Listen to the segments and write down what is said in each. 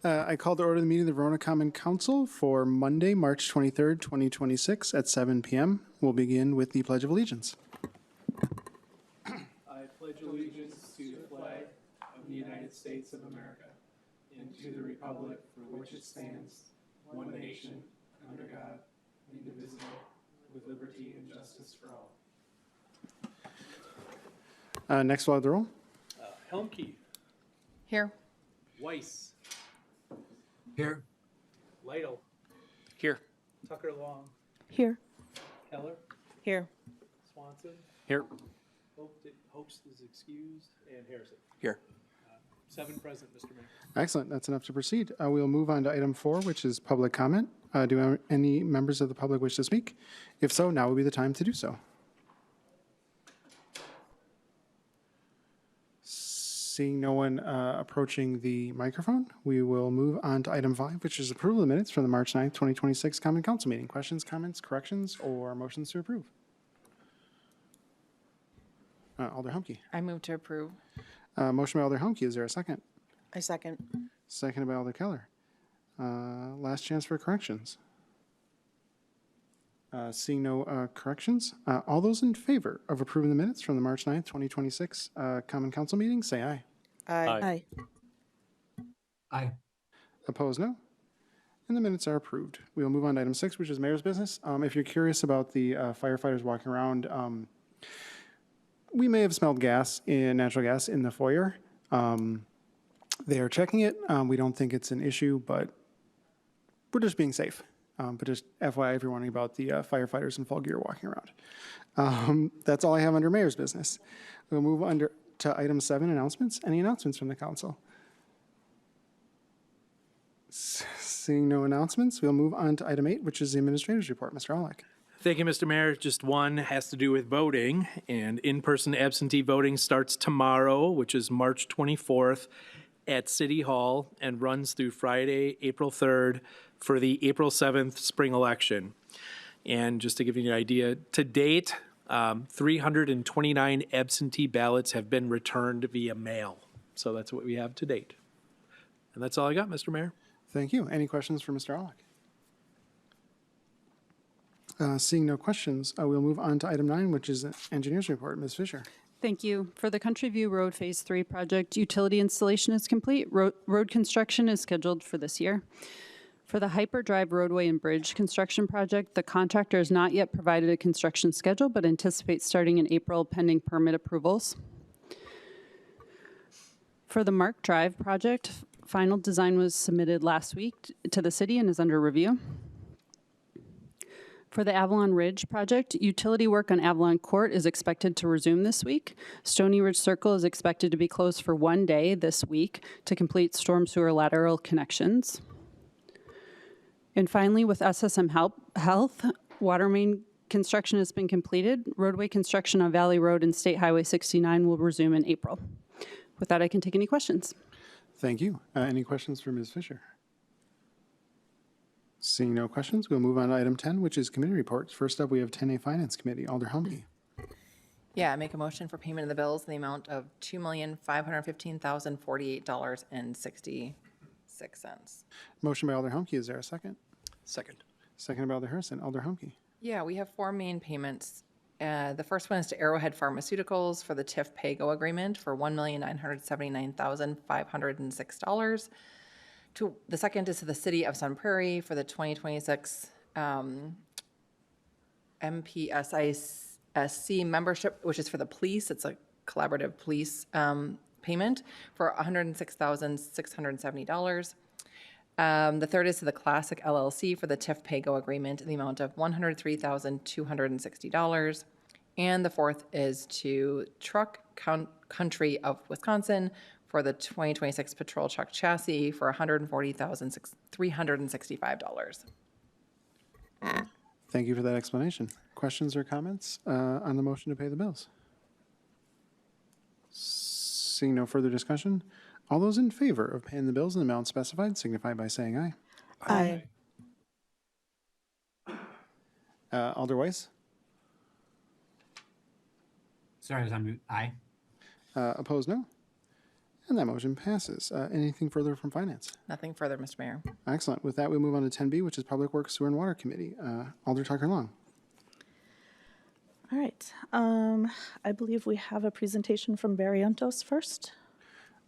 I call to order the meeting of the Verona Common Council for Monday, March 23rd, 2026 at 7 p.m. We'll begin with the Pledge of Allegiance. I pledge allegiance to the flag of the United States of America and to the republic for which it stands, one nation, under God, indivisible, with liberty and justice for all. Next, we'll have the roll. Helmke, Here. Weiss, Here. Lytle, Here. Tucker Long, Here. Keller, Here. Swanson, Here. Hoax is excused, and Harrison. Here. 7 present, Mr. Mayor. Excellent. That's enough to proceed. We'll move on to item 4, which is public comment. Do any members of the public wish to speak? If so, now would be the time to do so. Seeing no one approaching the microphone, we will move on to item 5, which is approval of the minutes from the March 9th, 2026 Common Council meeting. Questions, comments, corrections, or motions to approve? Alder Humke. I move to approve. Motion by Alder Humke. Is there a second? I second. Seconded by Alder Keller. Last chance for corrections. Seeing no corrections, all those in favor of approving the minutes from the March 9th, 2026 Common Council meeting, say aye. Aye. Aye. Opposed, no. And the minutes are approved. We will move on to item 6, which is mayor's business. If you're curious about the firefighters walking around, we may have smelled natural gas in the foyer. They are checking it. We don't think it's an issue, but we're just being safe. But just FYI, if you're wondering about the firefighters in full gear walking around. That's all I have under mayor's business. We'll move to item 7, announcements. Any announcements from the council? Seeing no announcements, we'll move on to item 8, which is the administrator's report. Mr. Alec. Thank you, Mr. Mayor. Just one has to do with voting, and in-person absentee voting starts tomorrow, which is March 24th at City Hall and runs through Friday, April 3rd for the April 7th spring election. And just to give you an idea, to date, 329 absentee ballots have been returned via mail. So that's what we have to date. And that's all I got, Mr. Mayor. Thank you. Any questions for Mr. Alec? Seeing no questions, we'll move on to item 9, which is the engineer's report. Ms. Fisher. Thank you. For the Country View Road Phase 3 project, utility installation is complete. Road construction is scheduled for this year. For the Hyper Drive roadway and bridge construction project, the contractor has not yet provided a construction schedule, but anticipates starting in April pending permit approvals. For the Mark Drive project, final design was submitted last week to the city and is under review. For the Avalon Ridge project, utility work on Avalon Court is expected to resume this week. Stony Ridge Circle is expected to be closed for 1 day this week to complete storm sewer lateral connections. And finally, with SSM Health, water main construction has been completed. Roadway construction on Valley Road and State Highway 69 will resume in April. With that, I can take any questions. Thank you. Any questions for Ms. Fisher? Seeing no questions, we'll move on to item 10, which is committee reports. First up, we have 10A Finance Committee. Alder Humke. Yeah, I make a motion for payment of the bills in the amount of $2,515,048.66. Motion by Alder Humke. Is there a second? Second. Second by Alder Harrison. Alder Humke. Yeah, we have 4 main payments. The first one is to Arrowhead Pharmaceuticals for the TIF PAYGO agreement for $1,979,506. The second is to the City of Sun Prairie for the 2026 MPSISC membership, which is for the police. It's a collaborative police payment for $106,670. The third is to the Classic LLC for the TIF PAYGO agreement in the amount of $103,260. And the fourth is to Truck Country of Wisconsin for the 2026 patrol truck chassis for $140,365. Thank you for that explanation. Questions or comments on the motion to pay the bills? Seeing no further discussion, all those in favor of paying the bills in the amount specified signify by saying aye. Aye. Alder Weiss? Sorry, I was on mute. Aye. Opposed, no. And that motion passes. Anything further from Finance? Nothing further, Mr. Mayor. Excellent. With that, we move on to 10B, which is Public Works, Sewer and Water Committee. Alder Tucker Long. All right. I believe we have a presentation from Barrientos first.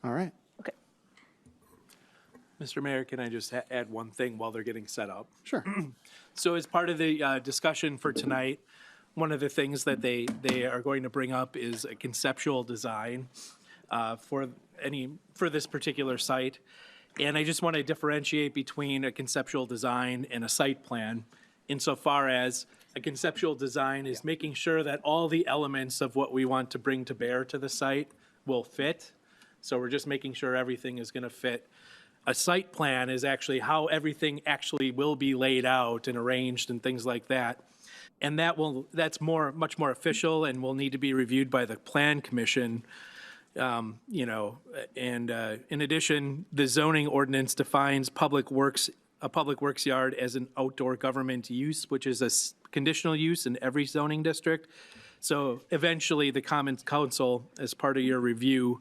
All right. Okay. Mr. Mayor, can I just add one thing while they're getting set up? Sure. So as part of the discussion for tonight, one of the things that they are going to bring up is a conceptual design for this particular site. And I just want to differentiate between a conceptual design and a site plan insofar as a conceptual design is making sure that all the elements of what we want to bring to bear to the site will fit. So we're just making sure everything is going to fit. A site plan is actually how everything actually will be laid out and arranged and things like that. And that's much more official and will need to be reviewed by the Plan Commission. And in addition, the zoning ordinance defines a public works yard as an outdoor government use, which is a conditional use in every zoning district. So eventually, the Commons Council, as part of your review,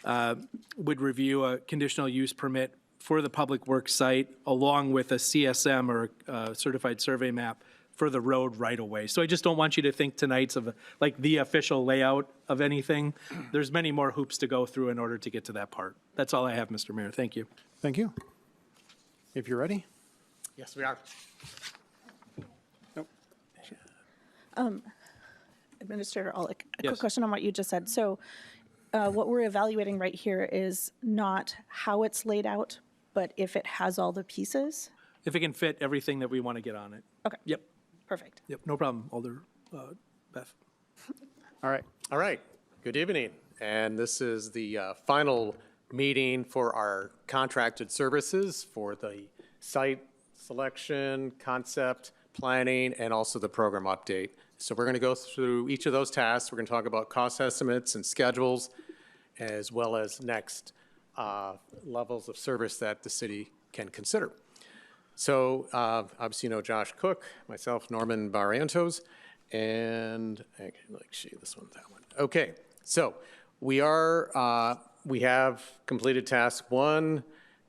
would review a conditional use permit for the public works site along with a CSM or a certified survey map for the road right away. So I just don't want you to think tonight's of like the official layout of anything. There's many more hoops to go through in order to get to that part. That's all I have, Mr. Mayor. Thank you. Thank you. If you're ready. Yes, we are. Administrator Olick, a Yes. quick question on what you just said. So what we're evaluating right here is not how it's laid out, but if it has all the pieces? If it can fit everything that we want to get on it. Okay. Yep, Perfect. yep, no problem, Alder Beth. All right. All right, good evening. And this is the final meeting for our contracted services for the site selection, concept, planning, and also the program update. So we're going to go through each of those tasks. We're going to talk about cost estimates and schedules, as well as next levels of service that the city can consider. So obviously, you know Josh Cook, myself, Norman Barrientos, and actually this one, that one. Okay, so we have completed task 1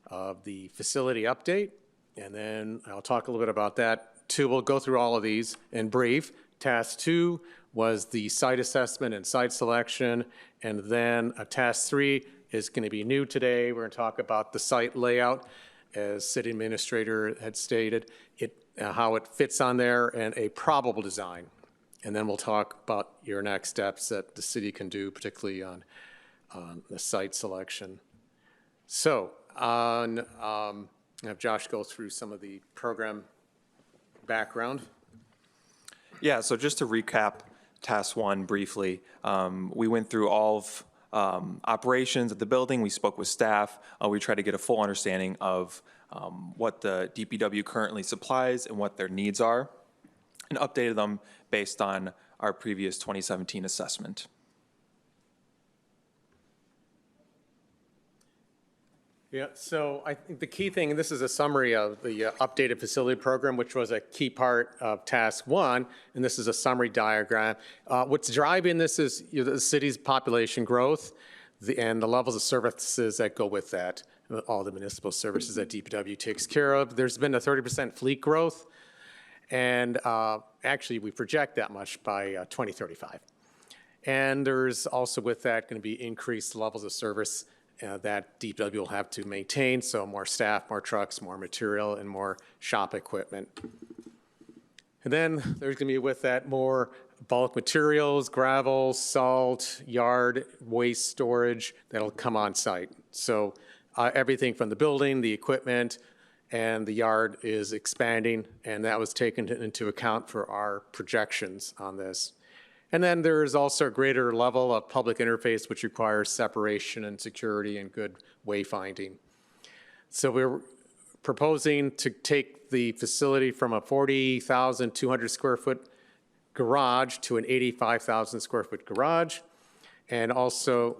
of the facility update, and then I'll talk a little bit about that. 2, we'll go through all of these in brief. Task 2 was the site assessment and site selection, and then task 3 is going to be new today. We're going to talk about the site layout, as city administrator had stated, how it fits on there, and a probable design. And then we'll talk about your next steps that the city can do, particularly on the site selection. So have Josh go through some of the program background. Yeah, so just to recap task 1 briefly, we went through all of operations at the building. We spoke with staff. We tried to get a full understanding of what the DPW currently supplies and what their needs are, and updated them based on our previous 2017 assessment. Yeah, so I think the key thing, and this is a summary of the updated facility program, which was a key part of task 1, and this is a summary diagram. What's driving this is the city's population growth and the levels of services that go with that, all the municipal services that DPW takes care of. There's been a 30% fleet growth, and actually we project that much by 2035. And there's also with that going to be increased levels of service that DPW will have to maintain, so more staff, more trucks, more material, and more shop equipment. And then there's going to be with that more bulk materials, gravel, salt, yard, waste storage that'll come on site. So everything from the building, the equipment, and the yard is expanding, and that was taken into account for our projections on this. And then there is also a greater level of public interface, which requires separation and security and good wayfinding. So we're proposing to take the facility from a 40,200 square foot garage to an 85,000 square foot garage, and also,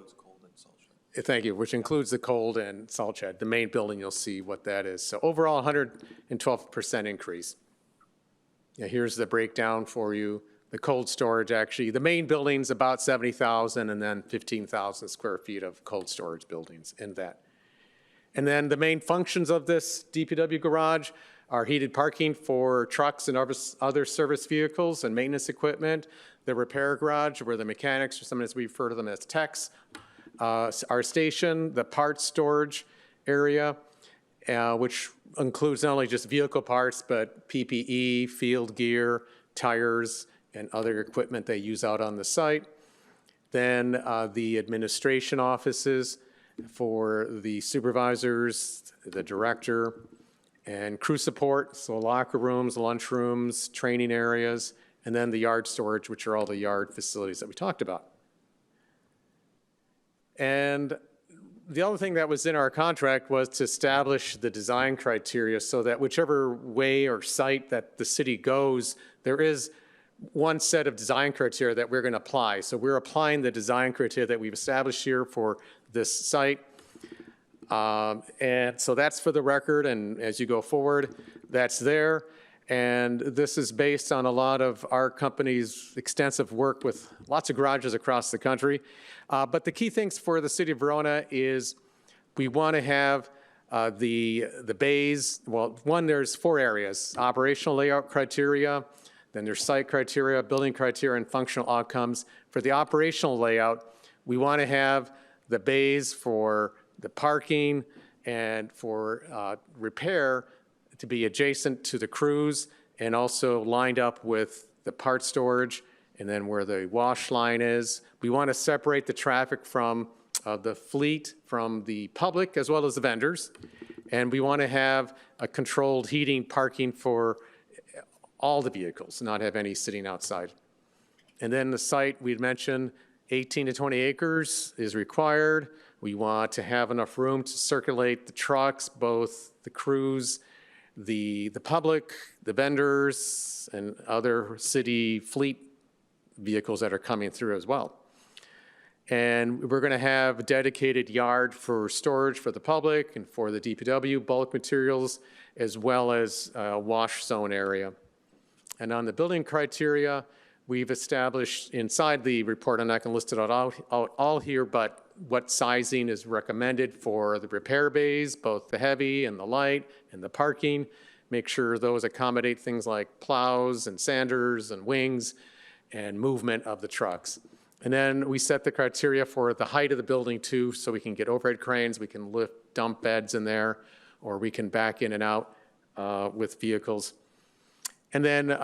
thank you, which includes the cold and salt shed. The main building, you'll see what that is. So overall, 112% increase. Yeah, here's the breakdown for you. the cold storage, actually, the main building's about 70,000 and then 15,000 square feet of cold storage buildings in that. And then the main functions of this DPW garage are heated parking for trucks and other service vehicles and maintenance equipment, the repair garage where the mechanics, or sometimes we refer to them as techs, our station, the parts storage area, which includes not only just vehicle parts, but PPE, field gear, tires, and other equipment they use out on the site. Then the administration offices for the supervisors, the director, and crew support, so locker rooms, lunch rooms, training areas, and then the yard storage, which are all the yard facilities that we talked about. And the other thing that was in our contract was to establish the design criteria so that whichever way or site that the city goes, there is one set of design criteria that we're going to apply. So we're applying the design criteria that we've established here for this site. And so that's for the record, and as you go forward, that's there. And this is based on a lot of our company's extensive work with lots of garages across the country. But the key things for the city of Verona is we want to have the bays. Well, one, there's 4 areas: operational layout criteria, then there's site criteria, building criteria, and functional outcomes. For the operational layout, we want to have the bays for the parking and for repair to be adjacent to the crews and also lined up with the part storage and then where the wash line is. We want to separate the traffic from the fleet from the public as well as the vendors. And we want to have a controlled heating parking for all the vehicles, not have any sitting outside. And then the site, we'd mentioned 18 to 20 acres is required. We want to have enough room to circulate the trucks, both the crews, the public, the vendors, and other city fleet vehicles that are coming through as well. And we're going to have a dedicated yard for storage for the public and for the DPW bulk materials, as well as a wash zone area. And on the building criteria, we've established inside the report, I'm not going to list it out all here, but what sizing is recommended for the repair bays, both the heavy and the light and the parking. Make sure those accommodate things like plows and sanders and wings and movement of the trucks. And then we set the criteria for the height of the building too, so we can get overhead cranes, we can lift dump beds in there, or we can back in and out with vehicles. And then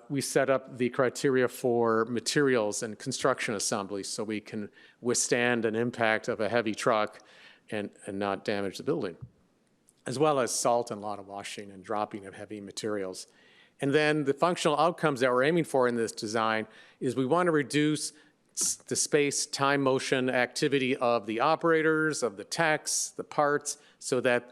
we set up the criteria for materials and construction assemblies so we can withstand an impact of a heavy truck and not damage the building, as well as salt and a lot of washing and dropping of heavy materials. And then the functional outcomes that we're aiming for in this design is we want to reduce the space, time, motion, activity of the operators, of the techs, the parts, so that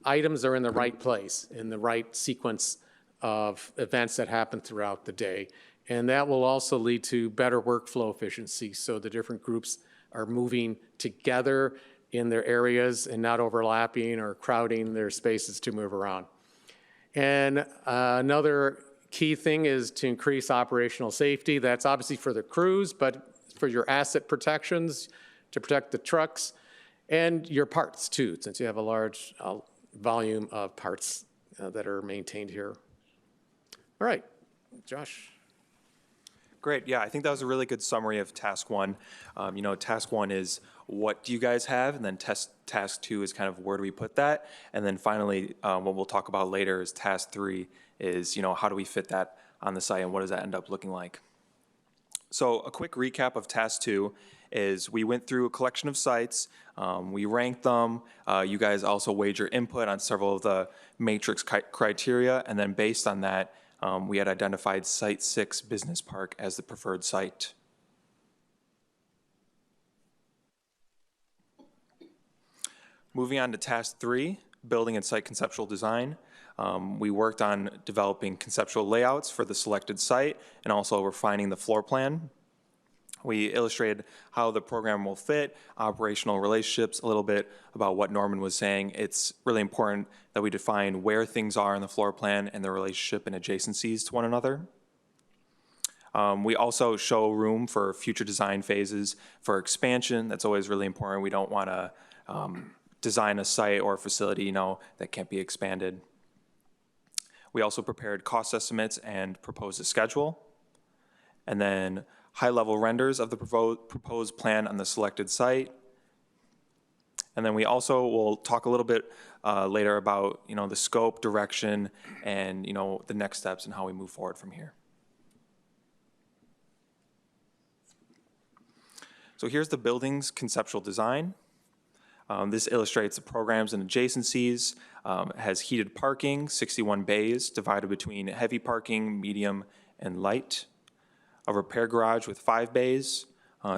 items are in the right place, in the right sequence of events that happen throughout the day. And that will also lead to better workflow efficiency, so the different groups are moving together in their areas and not overlapping or crowding their spaces to move around. And another key thing is to increase operational safety. That's obviously for the crews, but for your asset protections, to protect the trucks and your parts too, since you have a large volume of parts that are maintained here. All right, Josh. Great. Yeah, I think that was a really good summary of task 1. Task 1 is what do you guys have? And then task 2 is kind of where do we put that? And then finally, what we'll talk about later is task 3 is, how do we fit that on the site and what does that end up looking like? So a quick recap of task 2 is we went through a collection of sites, we ranked them, you guys also weighed your input on several of the matrix criteria, and then based on that, we had identified Site 6 Business Park as the preferred site. Moving on to task 3, building and site conceptual design. We worked on developing conceptual layouts for the selected site and also refining the floor plan. We illustrated how the program will fit, operational relationships, a little bit about what Norman was saying. It's really important that we define where things are in the floor plan and their relationship and adjacencies to one another. We also show room for future design phases for expansion. That's always really important. We don't want to design a site or a facility, that can't be expanded. We also prepared cost estimates and proposed a schedule. And then high-level renders of the proposed plan on the selected site. And then we also will talk a little bit later about, the scope, direction, and, the next steps and how we move forward from here. So here's the building's conceptual design. This illustrates the programs and adjacencies. It has heated parking, 61 bays divided between heavy parking, medium, and light. A repair garage with 5 bays,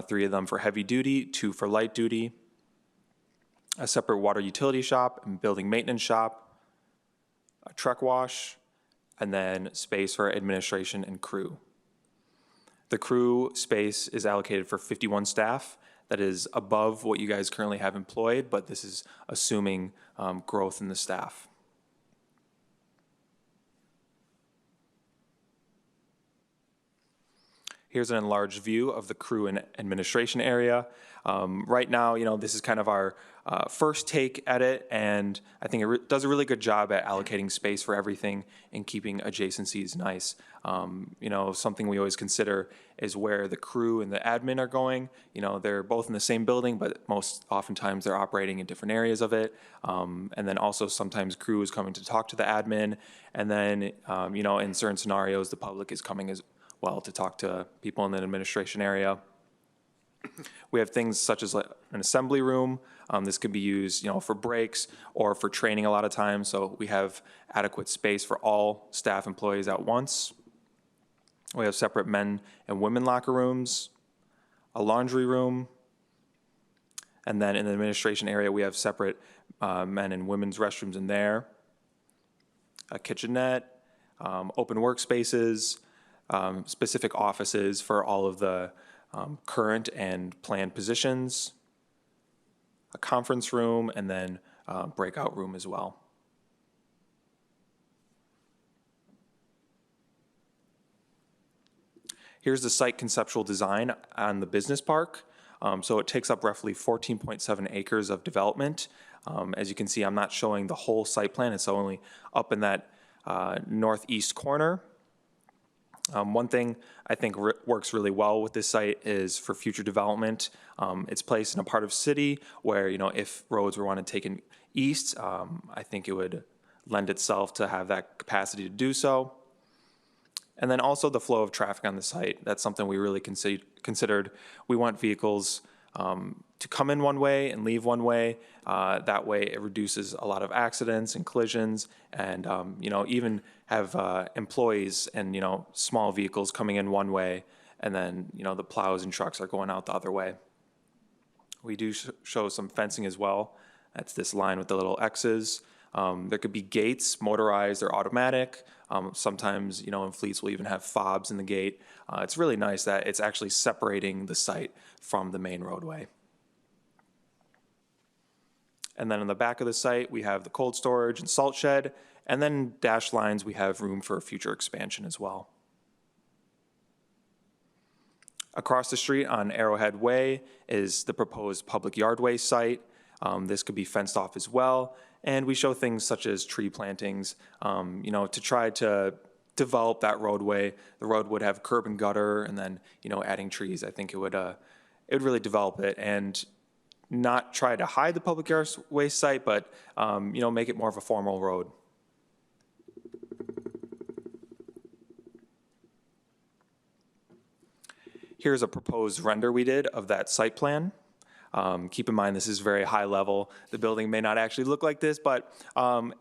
3 of them for heavy duty, 2 for light duty. A separate water utility shop and building maintenance shop, a truck wash, and then space for administration and crew. The crew space is allocated for 51 staff. That is above what you guys currently have employed, but this is assuming growth in the staff. Here's an enlarged view of the crew and administration area. Right now, this is kind of our first take at it, and I think it does a really good job at allocating space for everything and keeping adjacencies nice. Something we always consider is where the crew and the admin are going. They're both in the same building, but oftentimes they're operating in different areas of it. And then also sometimes crew is coming to talk to the admin, and then, in certain scenarios, the public is coming as well to talk to people in the administration area. We have things such as an assembly room. This could be used, for breaks or for training a lot of times. So we have adequate space for all staff employees at once. We have separate men and women locker rooms, a laundry room, and then in the administration area, we have separate men and women's restrooms in there, a kitchenette, open workspaces, specific offices for all of the current and planned positions, a conference room, and then breakout room as well. Here's the site conceptual design on the business park. So it takes up roughly 14.7 acres of development. As you can see, I'm not showing the whole site plan. It's only up in that northeast corner. One thing I think works really well with this site is for future development. It's placed in a part of city where, if roads were wanted taken east, I think it would lend itself to have that capacity to do so. And then also the flow of traffic on the site. That's something we really considered. We want vehicles to come in one way and leave one way. That way it reduces a lot of accidents and collisions, and even have employees and small vehicles coming in one way, and then the plows and trucks are going out the other way. We do show some fencing as well. That's this line with the little X's. There could be gates, motorized or automatic. Sometimes, in fleets we'll even have fobs in the gate. It's really nice that it's actually separating the site from the main roadway. And then on the back of the site, we have the cold storage and salt shed, and then dashed lines, we have room for future expansion as well. Across the street on Arrowhead Way is the proposed public yardway site. This could be fenced off as well. And we show things such as tree plantings, to try to develop that roadway. The road would have curb and gutter, and then, adding trees. I think it would really develop it and not try to hide the public yardway site, but, make it more of a formal road. Here's a proposed render we did of that site plan. Keep in mind, this is very high level. The building may not actually look like this, but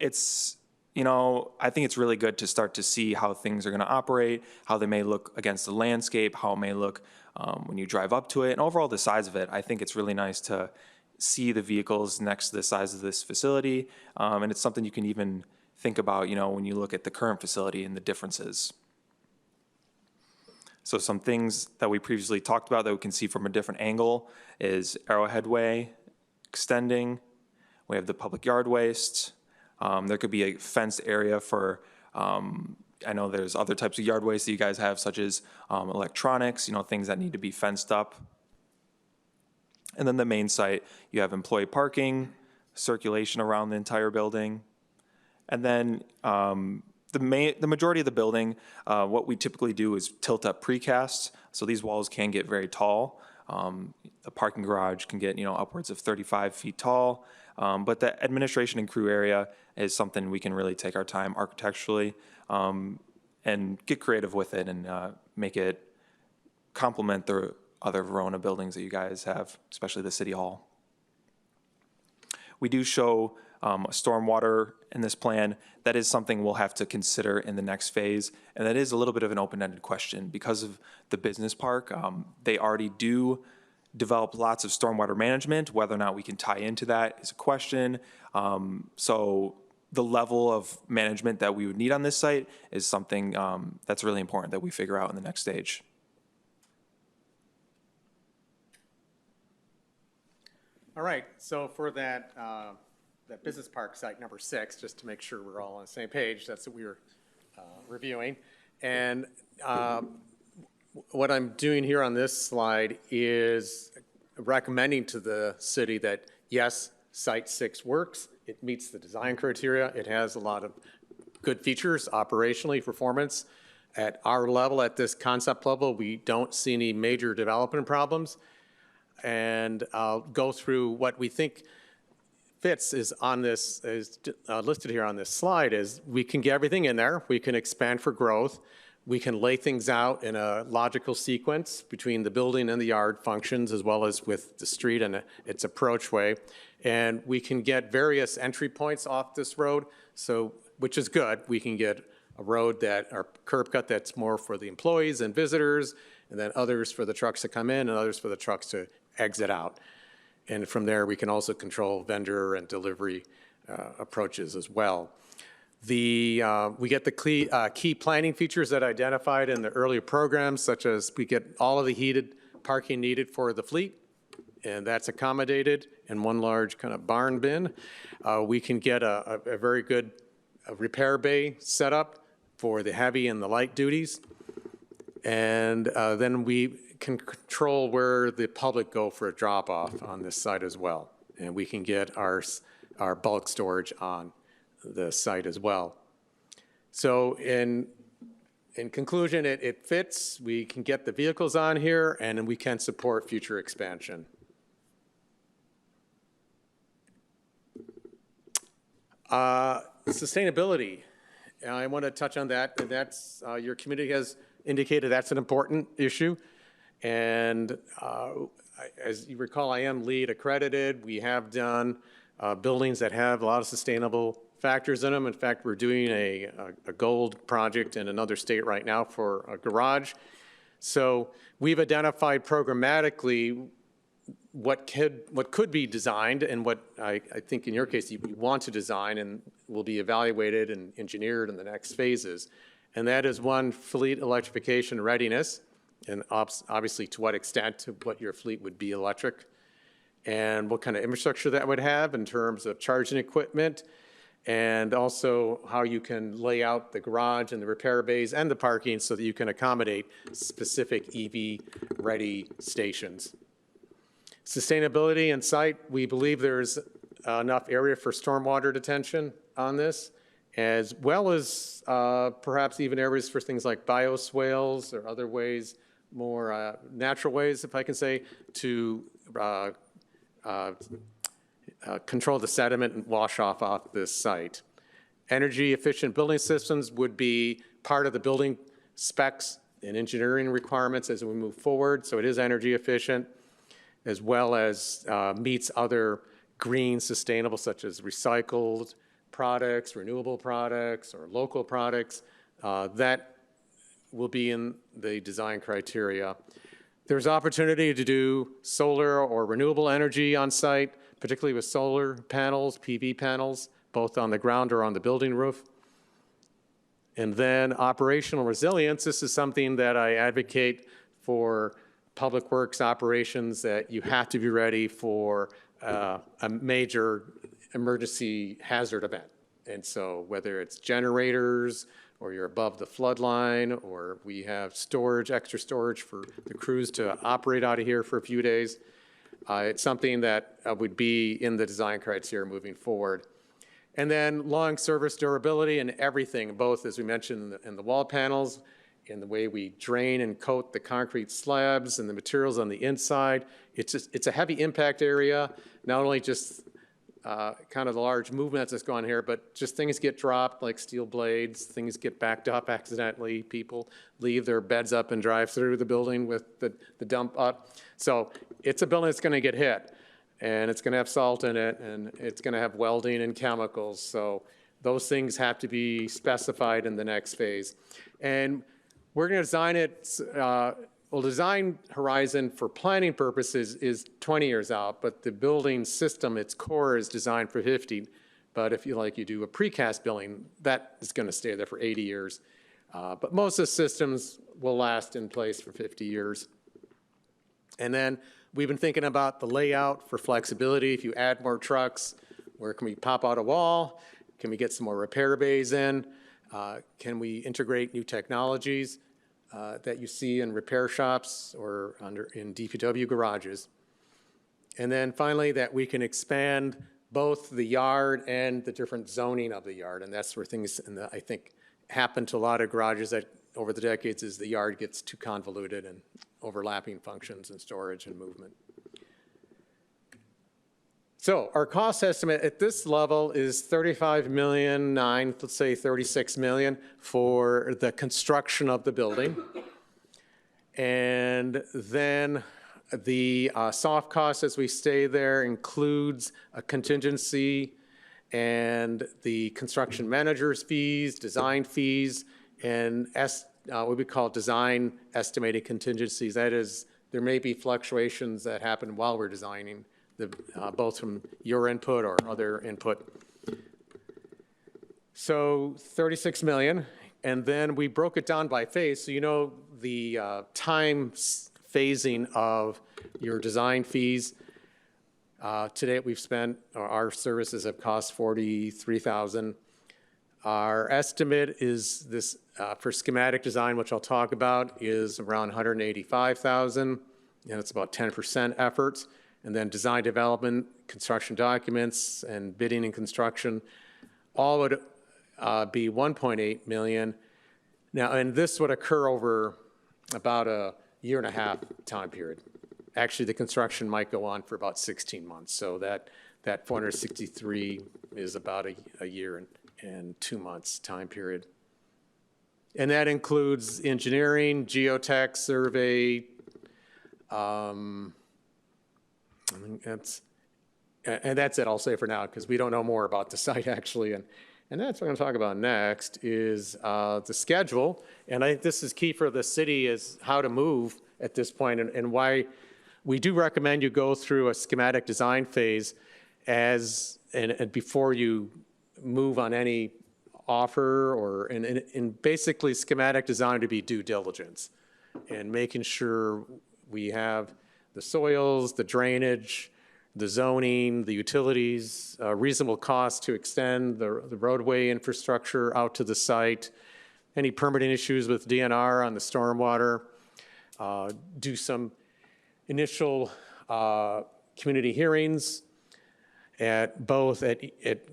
it's, I think it's really good to start to see how things are going to operate, how they may look against the landscape, how it may look when you drive up to it, and overall the size of it. I think it's really nice to see the vehicles next to the size of this facility, and it's something you can even think about, when you look at the current facility and the differences. So some things that we previously talked about that we can see from a different angle is Arrowhead Way extending. We have the public yard waste. There could be a fenced area for I know there's other types of yard waste that you guys have, such as electronics, things that need to be fenced up. And then the main site, you have employee parking, circulation around the entire building. And then the majority of the building, what we typically do is tilt up precast. So these walls can get very tall. The parking garage can get, upwards of 35 feet tall. But the administration and crew area is something we can really take our time architecturally and get creative with it and make it complement the other Verona buildings that you guys have, especially the City Hall. We do show stormwater in this plan. That is something we'll have to consider in the next phase, and that is a little bit of an open-ended question. Because of the business park, they already do develop lots of stormwater management. Whether or not we can tie into that is a question. So the level of management that we would need on this site is something that's really important that we figure out in the next stage. All right, so for that business park site number 6, just to make sure we're all on the same page, that's what we were reviewing. And what I'm doing here on this slide is recommending to the city that, yes, Site 6 works. It meets the design criteria. It has a lot of good features operationally, performance. At our level, at this concept level, we don't see any major development problems. And I'll go through what we think fits is on this, is listed here on this slide, is we can get everything in there. We can expand for growth. We can lay things out in a logical sequence between the building and the yard functions, as well as with the street and its approachway. And we can get various entry points off this road, so, which is good. We can get a road that, or curb cut that's more for the employees and visitors, and then others for the trucks to come in and others for the trucks to exit out. And from there, we can also control vendor and delivery approaches as well. We get the key planning features that I identified in the earlier programs, such as we get all of the heated parking needed for the fleet, and that's accommodated in one large kind of barn bin. We can get a very good repair bay set up for the heavy and the light duties. And then we can control where the public go for a drop-off on this site as well. And we can get our bulk storage on the site as well. So in conclusion, it fits. We can get the vehicles on here, and we can support future expansion. Sustainability. I want to touch on that, and that's your committee has indicated that's an important issue. And as you recall, I am LEED accredited. We have done buildings that have a lot of sustainable factors in them. In fact, we're doing a gold project in another state right now for a garage. So we've identified programmatically what could be designed and what I think in your case you want to design and will be evaluated and engineered in the next phases. And that is one, fleet electrification readiness, and obviously to what extent to what your fleet would be electric, and what kind of infrastructure that would have in terms of charging equipment, and also how you can lay out the garage and the repair bays and the parking so that you can accommodate specific EV-ready stations. Sustainability and site, we believe there's enough area for stormwater detention on this, as well as perhaps even areas for things like bioswales or other ways, more natural ways, if I can say, to control the sediment and wash off this site. Energy efficient building systems would be part of the building specs and engineering requirements as we move forward, so it is energy efficient, as well as meets other green, sustainable, such as recycled products, renewable products, or local products. That will be in the design criteria. There's opportunity to do solar or renewable energy on site, particularly with solar panels, PV panels, both on the ground or on the building roof. And then operational resilience, this is something that I advocate for public works operations, that you have to be ready for a major emergency hazard event. And so whether it's generators or you're above the flood line, or we have storage, extra storage for the crews to operate out of here for a few days. It's something that would be in the design criteria moving forward. And then long service durability and everything, both, as we mentioned, in the wall panels, in the way we drain and coat the concrete slabs and the materials on the inside. It's a heavy impact area, not only just kind of the large movements that's going on here, but just things get dropped like steel blades, things get backed up accidentally, people leave their beds up and drive through the building with the dump up. So it's a building that's going to get hit, and it's going to have salt in it, and it's going to have welding and chemicals. So those things have to be specified in the next phase. And we're going to design it, well, design horizon for planning purposes is 20 years out, but the building system, its core is designed for 50. But if you do a precast building, that is going to stay there for 80 years. But most of the systems will last in place for 50 years. And then we've been thinking about the layout for flexibility. If you add more trucks, where can we pop out a wall? Can we get some more repair bays in? Can we integrate new technologies that you see in repair shops or in DPW garages? And then finally, that we can expand both the yard and the different zoning of the yard. And that's where things, I think, happen to a lot of garages that over the decades is the yard gets too convoluted and overlapping functions and storage and movement. So our cost estimate at this level is 35 million, let's say 36 million for the construction of the building. And then the soft cost as we stay there includes a contingency and the construction manager's fees, design fees, and what we call design estimated contingencies. That is, there may be fluctuations that happen while we're designing, both from your input or other input. So 36 million, and then we broke it down by phase. So you know the time phasing of your design fees. Today we've spent, our services have cost $43,000. Our estimate is this, for schematic design, which I'll talk about, is around $185,000, and it's about 10% efforts. And then design development, construction documents, and bidding and construction, all would be 1.8 million. Now, and this would occur over about a year and a half time period. Actually, the construction might go on for about 16 months. So that 463 is about a year and 2 months time period. And that includes engineering, geotech, survey, that's it, I'll say for now, because we don't know more about the site actually. And that's what I'm going to talk about next is the schedule. And I think this is key for the city is how to move at this point and why we do recommend you go through a schematic design phase and before you move on any offer or and basically schematic design to be due diligence and making sure we have the soils, the drainage, the zoning, the utilities, reasonable cost to extend the roadway infrastructure out to the site, any permitting issues with DNR on the stormwater, do some initial community hearings at both at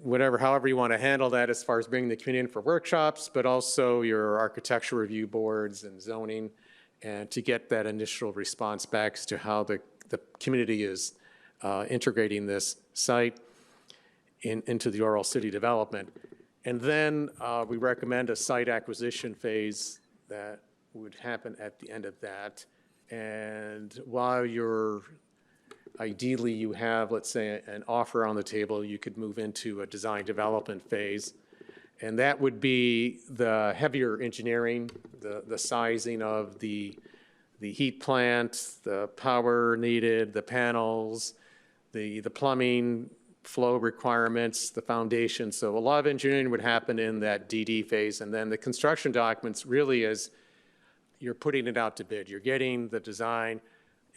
whatever, however you want to handle that as far as bringing the community in for workshops, but also your architecture review boards and zoning, and to get that initial response back as to how the community is integrating this site into the overall city development. And then we recommend a site acquisition phase that would happen at the end of that. And while ideally you have, let's say, an offer on the table, you could move into a design development phase. And that would be the heavier engineering, the sizing of the heat plant, the power needed, the panels, the plumbing, flow requirements, the foundation. So a lot of engineering would happen in that DD phase. And then the construction documents really is you're putting it out to bid. You're getting the design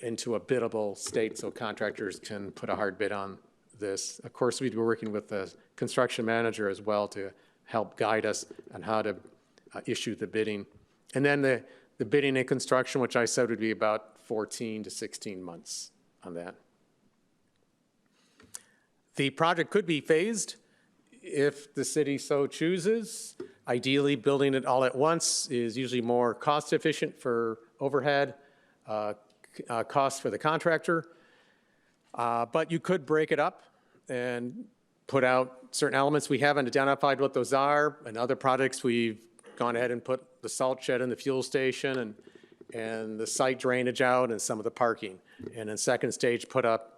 into a biddable state so contractors can put a hard bid on this. Of course, we'd be working with the construction manager as well to help guide us on how to issue the bidding. And then the bidding and construction, which I said would be about 14 to 16 months on that. The project could be phased if the city so chooses. Ideally, building it all at once is usually more cost efficient for overhead, costs for the contractor. But you could break it up and put out certain elements. We haven't identified what those are. In other projects, we've gone ahead and put the salt shed in the fuel station and the site drainage out and some of the parking. And in second stage, put up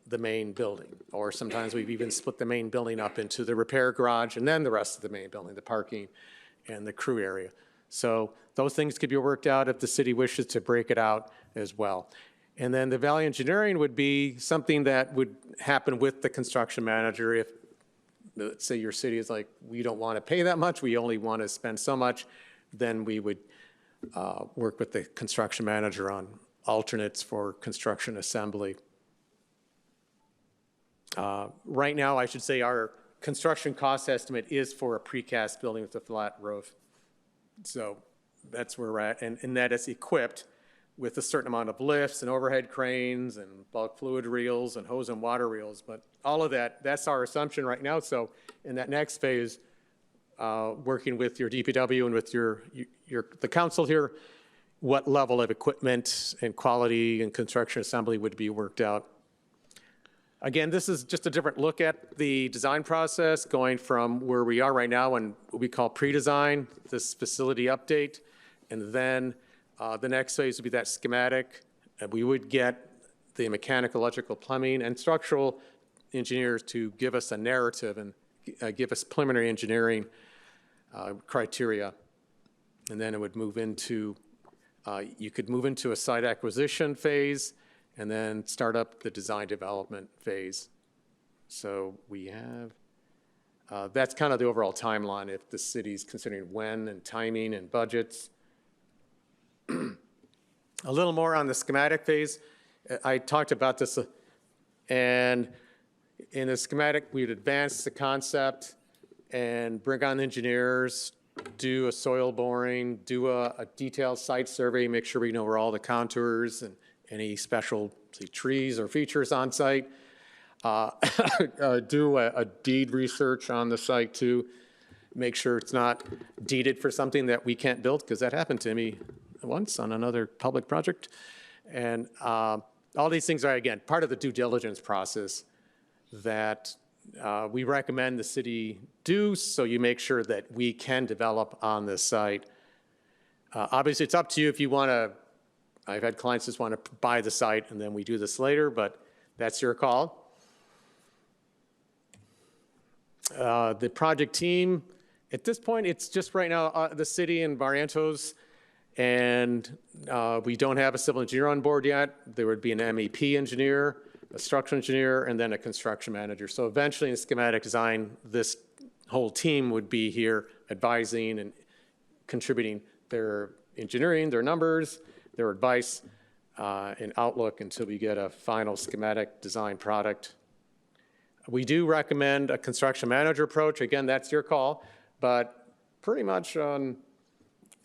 the main building. Or sometimes we've even split the main building up into the repair garage and then the rest of the main building, the parking and the crew area. So those things could be worked out if the city wishes to break it out as well. And then the value engineering would be something that would happen with the construction manager if, let's say your city is like, we don't want to pay that much, we only want to spend so much, then we would work with the construction manager on alternates for construction assembly. Right now, I should say our construction cost estimate is for a precast building with a flat roof. So that's where we're at, and that is equipped with a certain amount of lifts and overhead cranes and bulk fluid reels and hose and water reels. But all of that, that's our assumption right now. So in that next phase, working with your DPW and with the council here, what level of equipment and quality and construction assembly would be worked out. Again, this is just a different look at the design process, going from where we are right now and what we call pre-design, this facility update, and then the next phase would be that schematic. And we would get the mechanical, electrical, plumbing, and structural engineers to give us a narrative and give us preliminary engineering criteria. And then it would move into, you could move into a site acquisition phase and then start up the design development phase. So we have, that's kind of the overall timeline if the city's considering when and timing and budgets. A little more on the schematic phase. I talked about this, and in the schematic, we'd advance the concept and bring on engineers, do a soil boring, do a detailed site survey, make sure we know where all the contours and any special, say, trees or features on site. Do a deed research on the site too. Make sure it's not deeded for something that we can't build, because that happened to me once on another public project. And all these things are, again, part of the due diligence process that we recommend the city do, so you make sure that we can develop on this site. Obviously, it's up to you if you want to. I've had clients just want to buy the site and then we do this later, but that's your call. The project team, at this point, it's just right now the city and Barrientos, and we don't have a civil engineer on board yet. There would be an MEP engineer, a structural engineer, and then a construction manager. So eventually in schematic design, this whole team would be here advising and contributing their engineering, their numbers, their advice, and outlook until we get a final schematic design product. We do recommend a construction manager approach. Again, that's your call, but pretty much on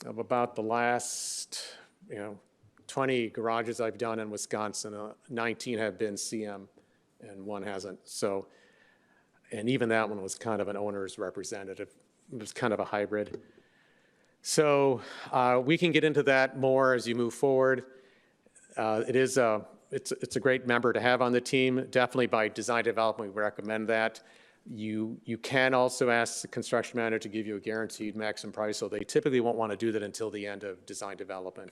about the last 20 garages I've done in Wisconsin, 19 have been CM and one hasn't. So, and even that one was kind of an owner's representative. It was kind of a hybrid. So we can get into that more as you move forward. It's a great member to have on the team. Definitely by design development, we recommend that. You can also ask the construction manager to give you a guaranteed maximum price, so they typically won't want to do that until the end of design development.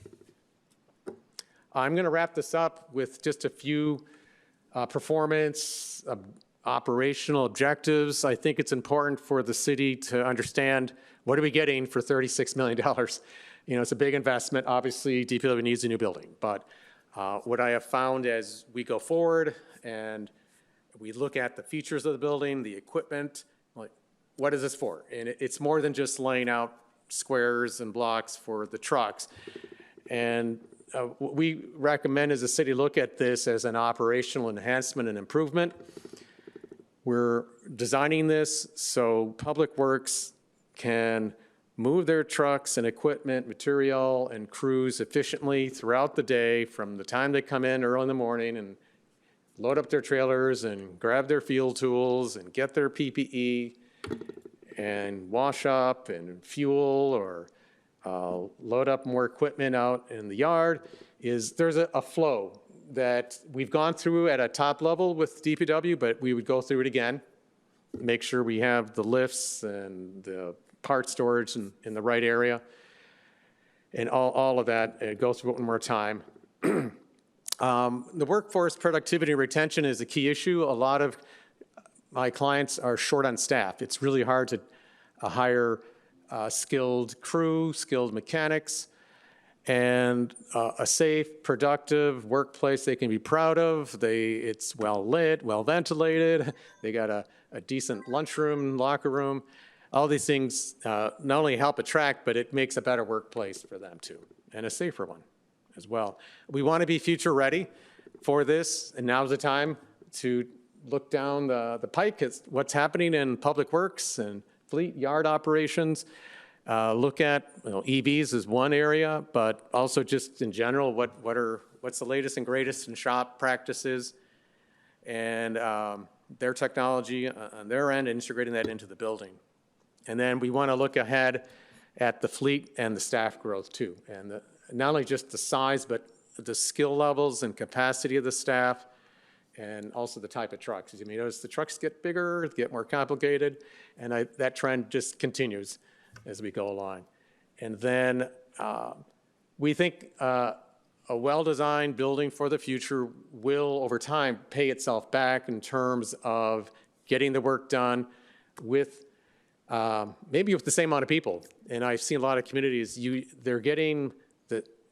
I'm going to wrap this up with just a few performance, operational objectives. I think it's important for the city to understand, what are we getting for $36 million? It's a big investment. Obviously, DPW needs a new building. But what I have found as we go forward and we look at the features of the building, the equipment, like, what is this for? And it's more than just laying out squares and blocks for the trucks. And what we recommend as a city look at this as an operational enhancement and improvement. We're designing this so Public Works can move their trucks and equipment, material, and crews efficiently throughout the day from the time they come in early in the morning and load up their trailers and grab their field tools and get their PPE and wash up and fuel or load up more equipment out in the yard. There's a flow that we've gone through at a top level with DPW, but we would go through it again, make sure we have the lifts and the part storage in the right area, and all of that, and go through it one more time. The workforce productivity and retention is a key issue. A lot of my clients are short on staff. It's really hard to hire skilled crew, skilled mechanics, and a safe, productive workplace they can be proud of. It's well lit, well ventilated. They got a decent lunchroom, locker room. All these things not only help attract, but it makes a better workplace for them too, and a safer one as well. We want to be future ready for this, and now's the time to look down the pike at what's happening in public works and fleet yard operations. Look at EVs is one area, but also just in general, what's the latest and greatest in shop practices and their technology on their end, integrating that into the building. And then we want to look ahead at the fleet and the staff growth too, and not only just the size, but the skill levels and capacity of the staff, and also the type of trucks. You notice the trucks get bigger, get more complicated, and that trend just continues as we go along. And then we think a well-designed building for the future will, over time, pay itself back in terms of getting the work done with maybe with the same amount of people. And I've seen a lot of communities,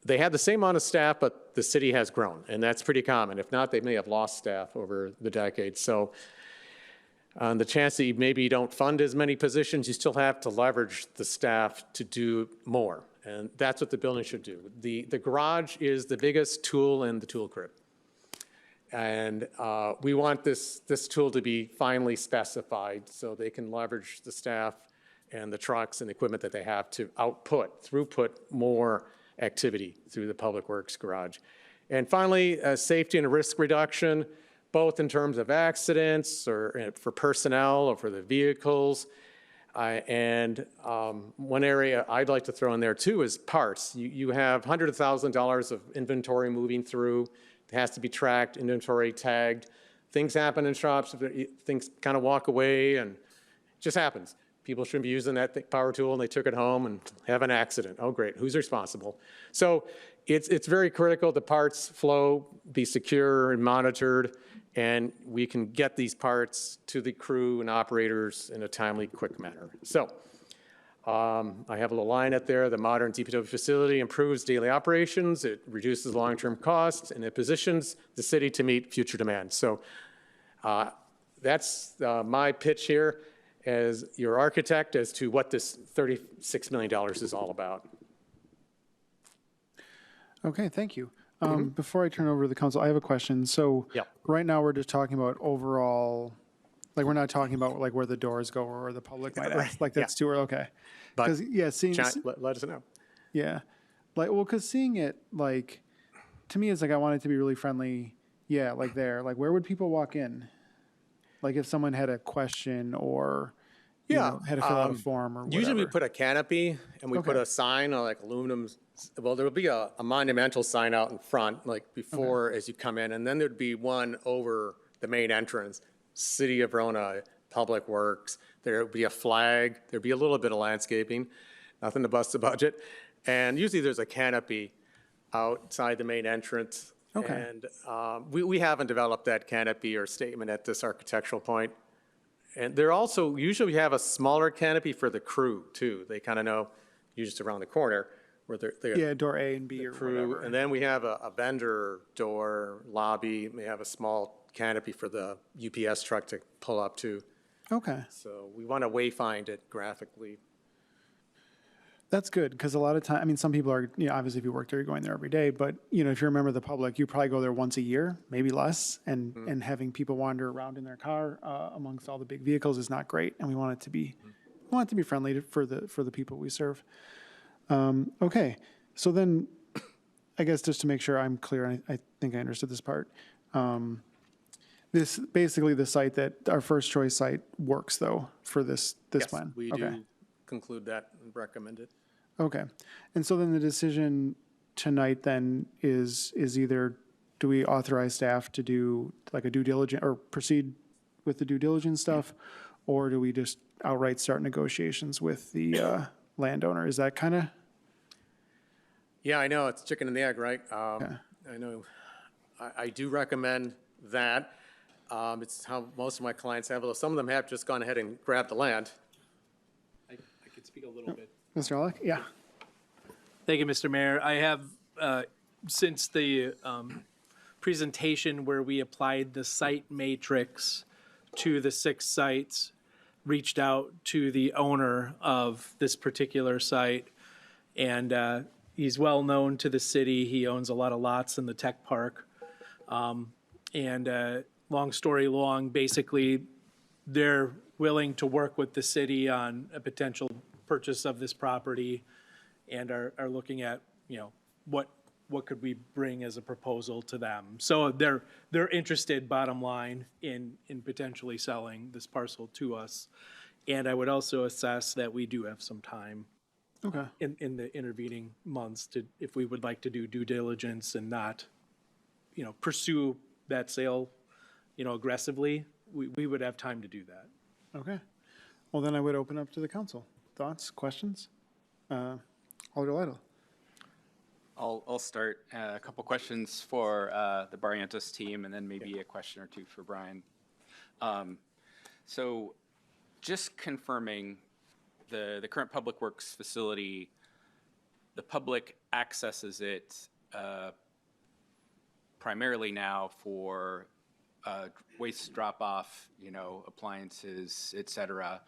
they have the same amount of staff, but the city has grown, and that's pretty common. If not, they may have lost staff over the decades. So the chance that maybe you don't fund as many positions, you still have to leverage the staff to do more, and that's what the building should do. The garage is the biggest tool in the tool crib, and we want this tool to be finely specified so they can leverage the staff and the trucks and the equipment that they have to throughput more activity through the Public Works garage. And finally, safety and risk reduction, both in terms of accidents or for personnel or for the vehicles. And one area I'd like to throw in there too is parts. You have hundreds of thousands of dollars of inventory moving through. It has to be tracked, inventory tagged. Things happen in shops, things kind of walk away, and it just happens. People shouldn't be using that power tool, and they took it home and have an accident. Oh, great, who's responsible? So it's very critical the parts flow be secure and monitored, and we can get these parts to the crew and operators in a timely, quick manner. So I have a little line up there. The modern DPW facility improves daily operations, it reduces long-term costs, and it positions the city to meet future demands. So that's my pitch here as your architect as to what this $36 million is all about. Okay, thank you. Before I turn over to the council, I have a question. So right now we're just talking about overall, like we're not talking about like where the doors go or where the public might ask, like that's too early, okay. But seeing, let us know. yeah, like, well, because seeing it, like, to me, it's like I want it to be really friendly. Yeah, like there, like where would people walk in? Like if someone had a question or you know, had to fill out a form or whatever. Usually we put a canopy and we put a sign on like aluminum. Well, there'll be a monumental sign out in front, like before as you come in, and then there'd be one over the main entrance, City of Verona, Public Works. There would be a flag. There'd be a little bit of landscaping, nothing to bust the budget. And usually there's a canopy outside the main entrance. Okay. And we haven't developed that canopy or statement at this architectural point. And they're also, usually we have a smaller canopy for the crew too. They kind of know, you're just around the corner where they're door A and B or crew. whatever. And then we have a vendor door, lobby, may have a small canopy for the UPS truck to pull up to. Okay. So we want to wayfind it graphically. That's good, because a lot of time, I mean, some people are, you know, obviously if you work there, you're going there every day, but, you know, if you're a member of the public, you probably go there once a year, maybe less, and having people wander around in their car amongst all the big vehicles is not great, and we want it to be want it to be friendly for the people we serve. Okay, so then, I guess just to make sure I'm clear, I think I understood this part. This, basically the site that, our first choice site works though for this Yes, plan? we Okay. do conclude that and recommend it. Okay, and so then the decision tonight then is either, do we authorize staff to do like a due diligence, or proceed with the due diligence stuff? Or do we just outright start negotiations with the landowner? Is that kind of, Yeah, I know, it's chicken and the egg, right? I know, I do recommend that. It's how most of my clients have, although some of them have just gone ahead and grabbed the land. I could speak a little bit. Mr. Alec? Yeah. Thank you, Mr. Mayor. I have, since the presentation where we applied the site matrix to the 6 sites, reached out to the owner of this particular site, and he's well known to the city. He owns a lot of lots in the tech park. Long story long, basically, they're willing to work with the city on a potential purchase of this property, and are looking at, what could we bring as a proposal to them. So they're interested, bottom line, in potentially selling this parcel to us. And I would also assess that we do have some time Okay. in the intervening months to, if we would like to do due diligence and not, pursue that sale, aggressively, we would have time to do that. Okay. Well, then I would open up to the council. Thoughts, questions? Alder Lytle. I'll start. A couple questions for the Barrientos team, and then maybe a question or two for Brian. So just confirming, the current Public Works facility, the public accesses it primarily now for waste drop-off, appliances, et cetera.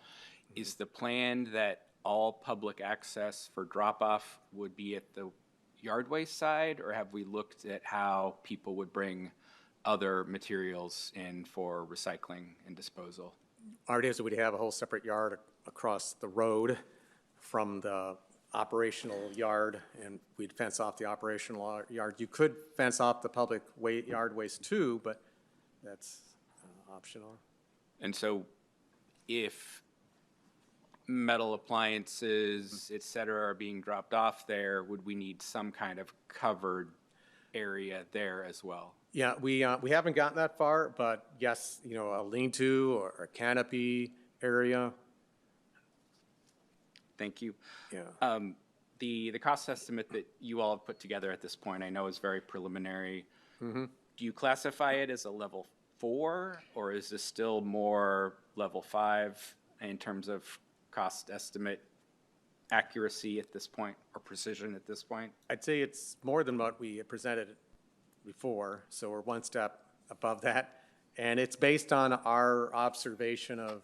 Is the plan that all public access for drop-off would be at the yard waste side, or have we looked at how people would bring other materials in for recycling and disposal? Our idea is that we'd have a whole separate yard across the road from the operational yard, and we'd fence off the operational yard. You could fence off the public yard waste too, but that's optional. And so if metal appliances, et cetera, are being dropped off there, would we need some kind of covered area there as well? Yeah, we haven't gotten that far, but yes, a lean-to or a canopy area. Thank you. Yeah. The cost estimate that you all have put together at this point, I know is very preliminary. Mm-hmm. Do you classify it as a level 4, or is this still more level 5 in terms of cost estimate accuracy at this point, or precision at this point? I'd say it's more than what we had presented before, so we're one step above that. And it's based on our observation of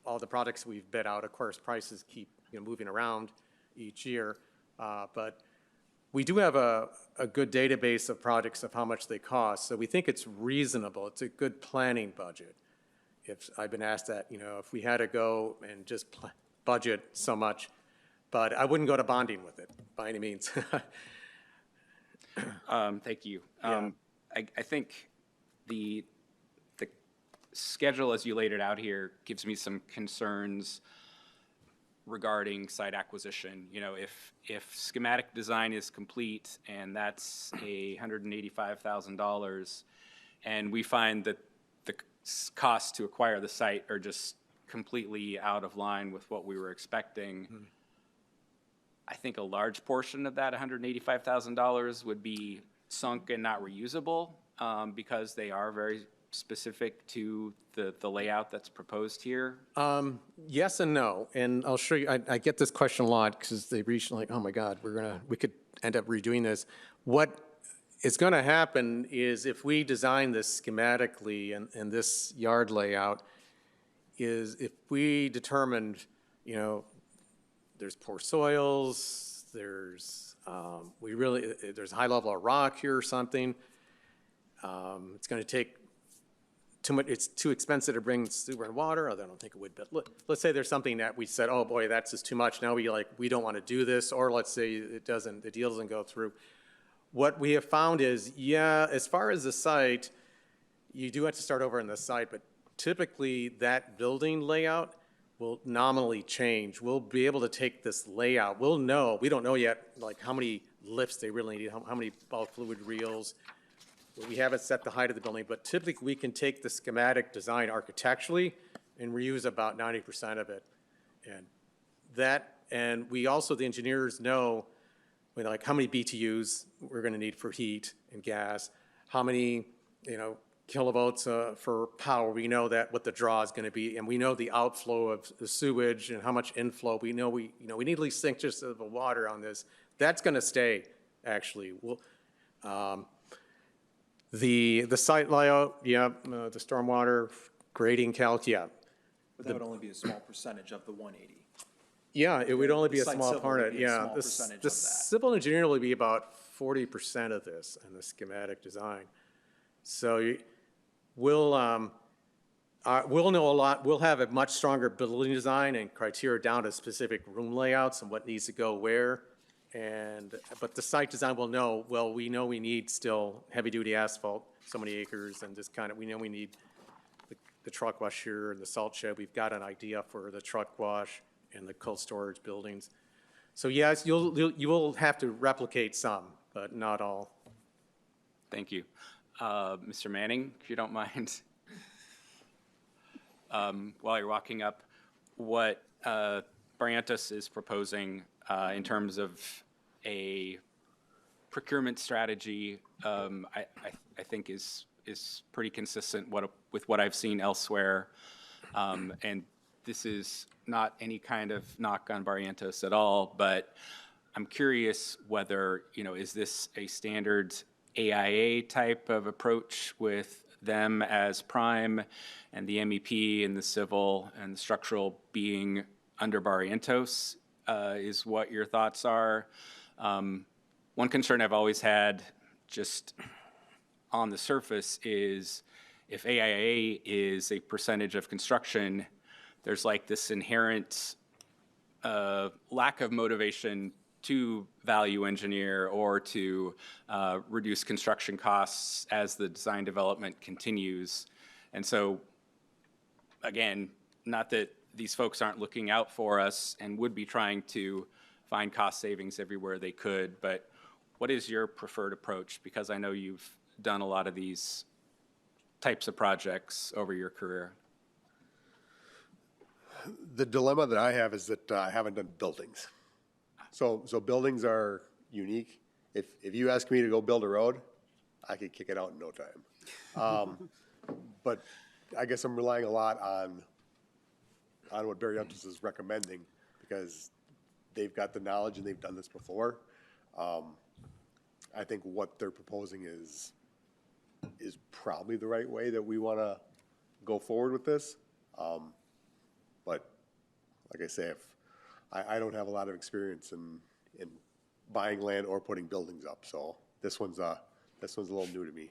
all the products we've bid out. Of course, prices keep moving around each year, but we do have a good database of projects of how much they cost, so we think it's reasonable. It's a good planning budget. If I've been asked that, if we had to go and just budget so much, but I wouldn't go to bonding with it by any means. Thank you. I think the schedule as you laid it out here gives me some concerns regarding site acquisition. If schematic design is complete and that's $185,000, and we find that the costs to acquire the site are just completely out of line with what we were expecting, I think a large portion of that $185,000 would be sunk and not reusable, because they are very specific to the layout that's proposed here. Yes and no, and I'll show you. I get this question a lot because they reach like, oh my God, we could end up redoing this. What is going to happen is if we design this schematically and this yard layout, is if we determined, there's poor soils, there's there's a high level of rock here or something. It's going to take too much, it's too expensive to bring sewer and water, or I don't think it would, but let's say there's something that we said, oh boy, that's just too much, now we don't want to do this, or let's say the deal doesn't go through. What we have found is, yeah, as far as the site, you do have to start over on the site, but typically that building layout will nominally change. We'll be able to take this layout, we don't know yet, like how many lifts they really need, how many bulk fluid reels. We haven't set the height of the building, but typically we can take the schematic design architecturally and reuse about 90% of it. And we also, the engineers know, like how many BTUs we're gonna need for heat and gas, how many, kilovolts for power. We know that what the draw is gonna be, and we know the outflow of the sewage and how much inflow. We know we need at least 6 inches of water on this. That's gonna stay, actually. The site layout, yeah, the stormwater grading calc, yeah. But that would only be a small percentage of the 180. Yeah, it would only be a site small civil part would of it, be a yeah. small percentage The of that. civil engineering will be about 40% of this in the schematic design. So we'll know a lot, we'll have a much stronger building design and criteria down to specific room layouts and what needs to go where. But the site design will know, well, we know we need still heavy-duty asphalt, so many acres, and just we know we need the truck wash here and the salt shed. We've got an idea for the truck wash and the cold storage buildings. So yes, you will have to replicate some, but not all. Thank you. Mr. Manning, if you don't mind. While you're walking up, what Barrientos is proposing in terms of a procurement strategy, I think is pretty consistent with what I've seen elsewhere. And this is not any kind of knock on Barrientos at all, but I'm curious whether, is this a standard AIA type of approach with them as prime and the MEP and the civil and the structural being under Barrientos, is what your thoughts are. One concern I've always had just on the surface is if AIA is a percentage of construction, there's like this inherent lack of motivation to value engineer or to reduce construction costs as the design development continues. And so, again, not that these folks aren't looking out for us and would be trying to find cost savings everywhere they could, but what is your preferred approach? Because I know you've done a lot of these types of projects over your career. The dilemma that I have is that I haven't done buildings. So buildings are unique. If you ask me to go build a road, I could kick it out in no time. But I guess I'm relying a lot on what Barrientos is recommending because they've got the knowledge and they've done this before. I think what they're proposing is probably the right way that we want to go forward with this. But like I say, I don't have a lot of experience in buying land or putting buildings up, so this one's a little new to me.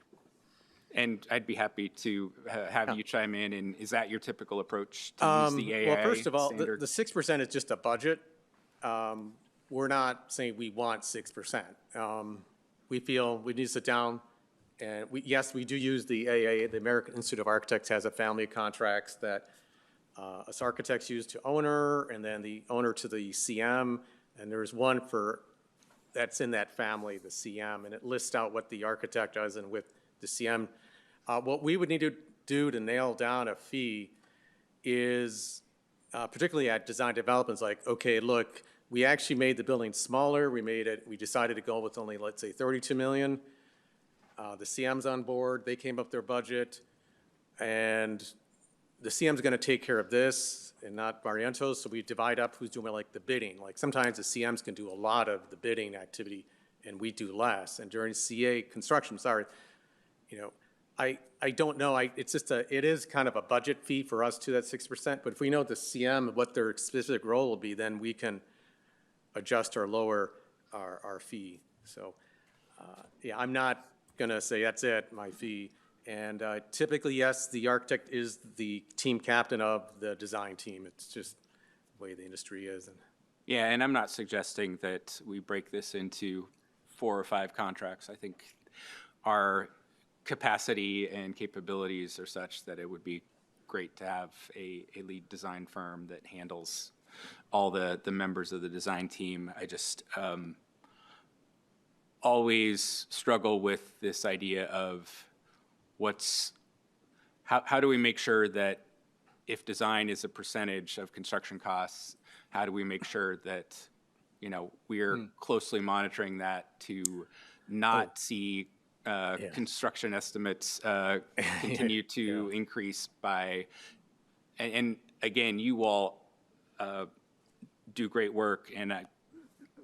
And I'd be happy to have you chime in. And is that your typical approach to use the AIA Well, first of all, the standard? 6% is just a budget. We're not saying we want 6%. We feel we need to sit down and yes, we do use the AIA. The American Institute of Architects has a family of contracts that us architects use to owner and then the owner to the CM. And there's one that's in that family, the CM, and it lists out what the architect does and with the CM. What we would need to do to nail down a fee is, particularly at design developments, like, okay, look, we actually made the building smaller. We decided to go with only, let's say, 32 million. The CM's on board. They came up their budget. And the CM's going to take care of this and not Barrientos. So we divide up who's doing like the bidding. Like sometimes the CMs can do a lot of the bidding activity and we do less. And during CA construction, I don't know. It is kind of a budget fee for us too, that 6%. But if we know the CM, what their specific role will be, then we can adjust or lower our fee. So, yeah, I'm not going to say that's it, my fee. And typically, yes, the architect is the team captain of the design team. It's just the way the industry is. And Yeah, and I'm not suggesting that we break this into 4 or 5 contracts. I think our capacity and capabilities are such that it would be great to have a lead design firm that handles all the members of the design team. I just always struggle with this idea of how do we make sure that if design is a percentage of construction costs, how do we make sure that, you know, we're closely monitoring that to not see construction estimates continue to increase by, and again, you all do great work, and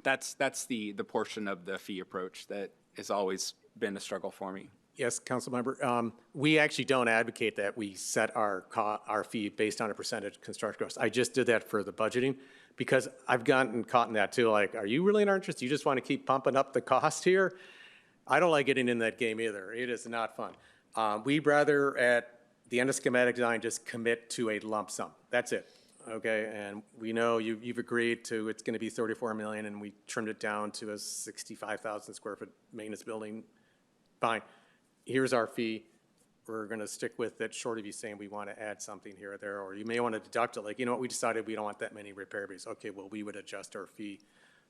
that's the portion of the fee approach that has always been a struggle for me. yes, council member, we actually don't advocate that we set our fee based on a percentage of construction costs. I just did that for the budgeting because I've gotten caught in that too. Like, are you really not interested? You just want to keep pumping up the cost here? I don't like getting in that game either. It is not fun. We'd rather at the end of schematic design just commit to a lump sum. That's it. Okay, and we know you've agreed to it's going to be 34 million, and we trimmed it down to a 65,000 square foot maintenance building. Fine. Here's our fee. We're going to stick with it, short of you saying we want to add something here or there, or you may want to deduct it. Like, you know what, we decided we don't want that many repair fees. Okay, well, we would adjust our fee.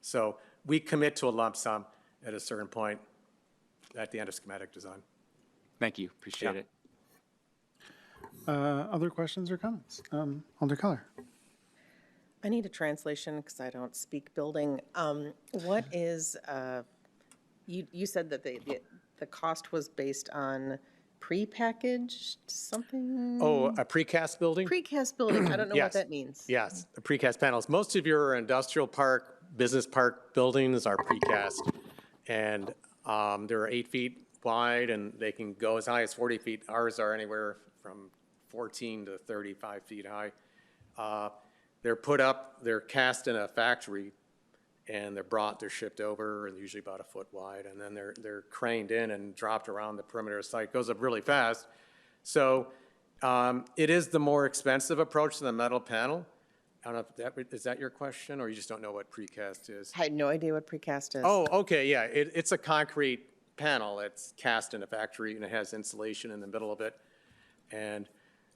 So we commit to a lump sum at a certain point at the end of schematic design. Thank you, appreciate it. Other questions or comments? Alder Keller. I need a translation because I don't speak building. What is, you said that the cost was based on prepackaged something? Oh, a precast building? Precast building, I don't know what Yes. that means. Yes, the precast panels. Most of your industrial park, business park buildings are precast. And they're 8 feet wide and they can go as high as 40 feet. Ours are anywhere from 14 to 35 feet high. They're put up, they're cast in a factory and they're shipped over and usually about a foot wide. And then they're craned in and dropped around the perimeter of the site. It goes up really fast. So it is the more expensive approach to the metal panel. I don't know if is that your question or you just don't know what precast is? I had no idea what precast is. Oh, okay, yeah, it's a concrete panel. It's cast in a factory and it has insulation in the middle of it. And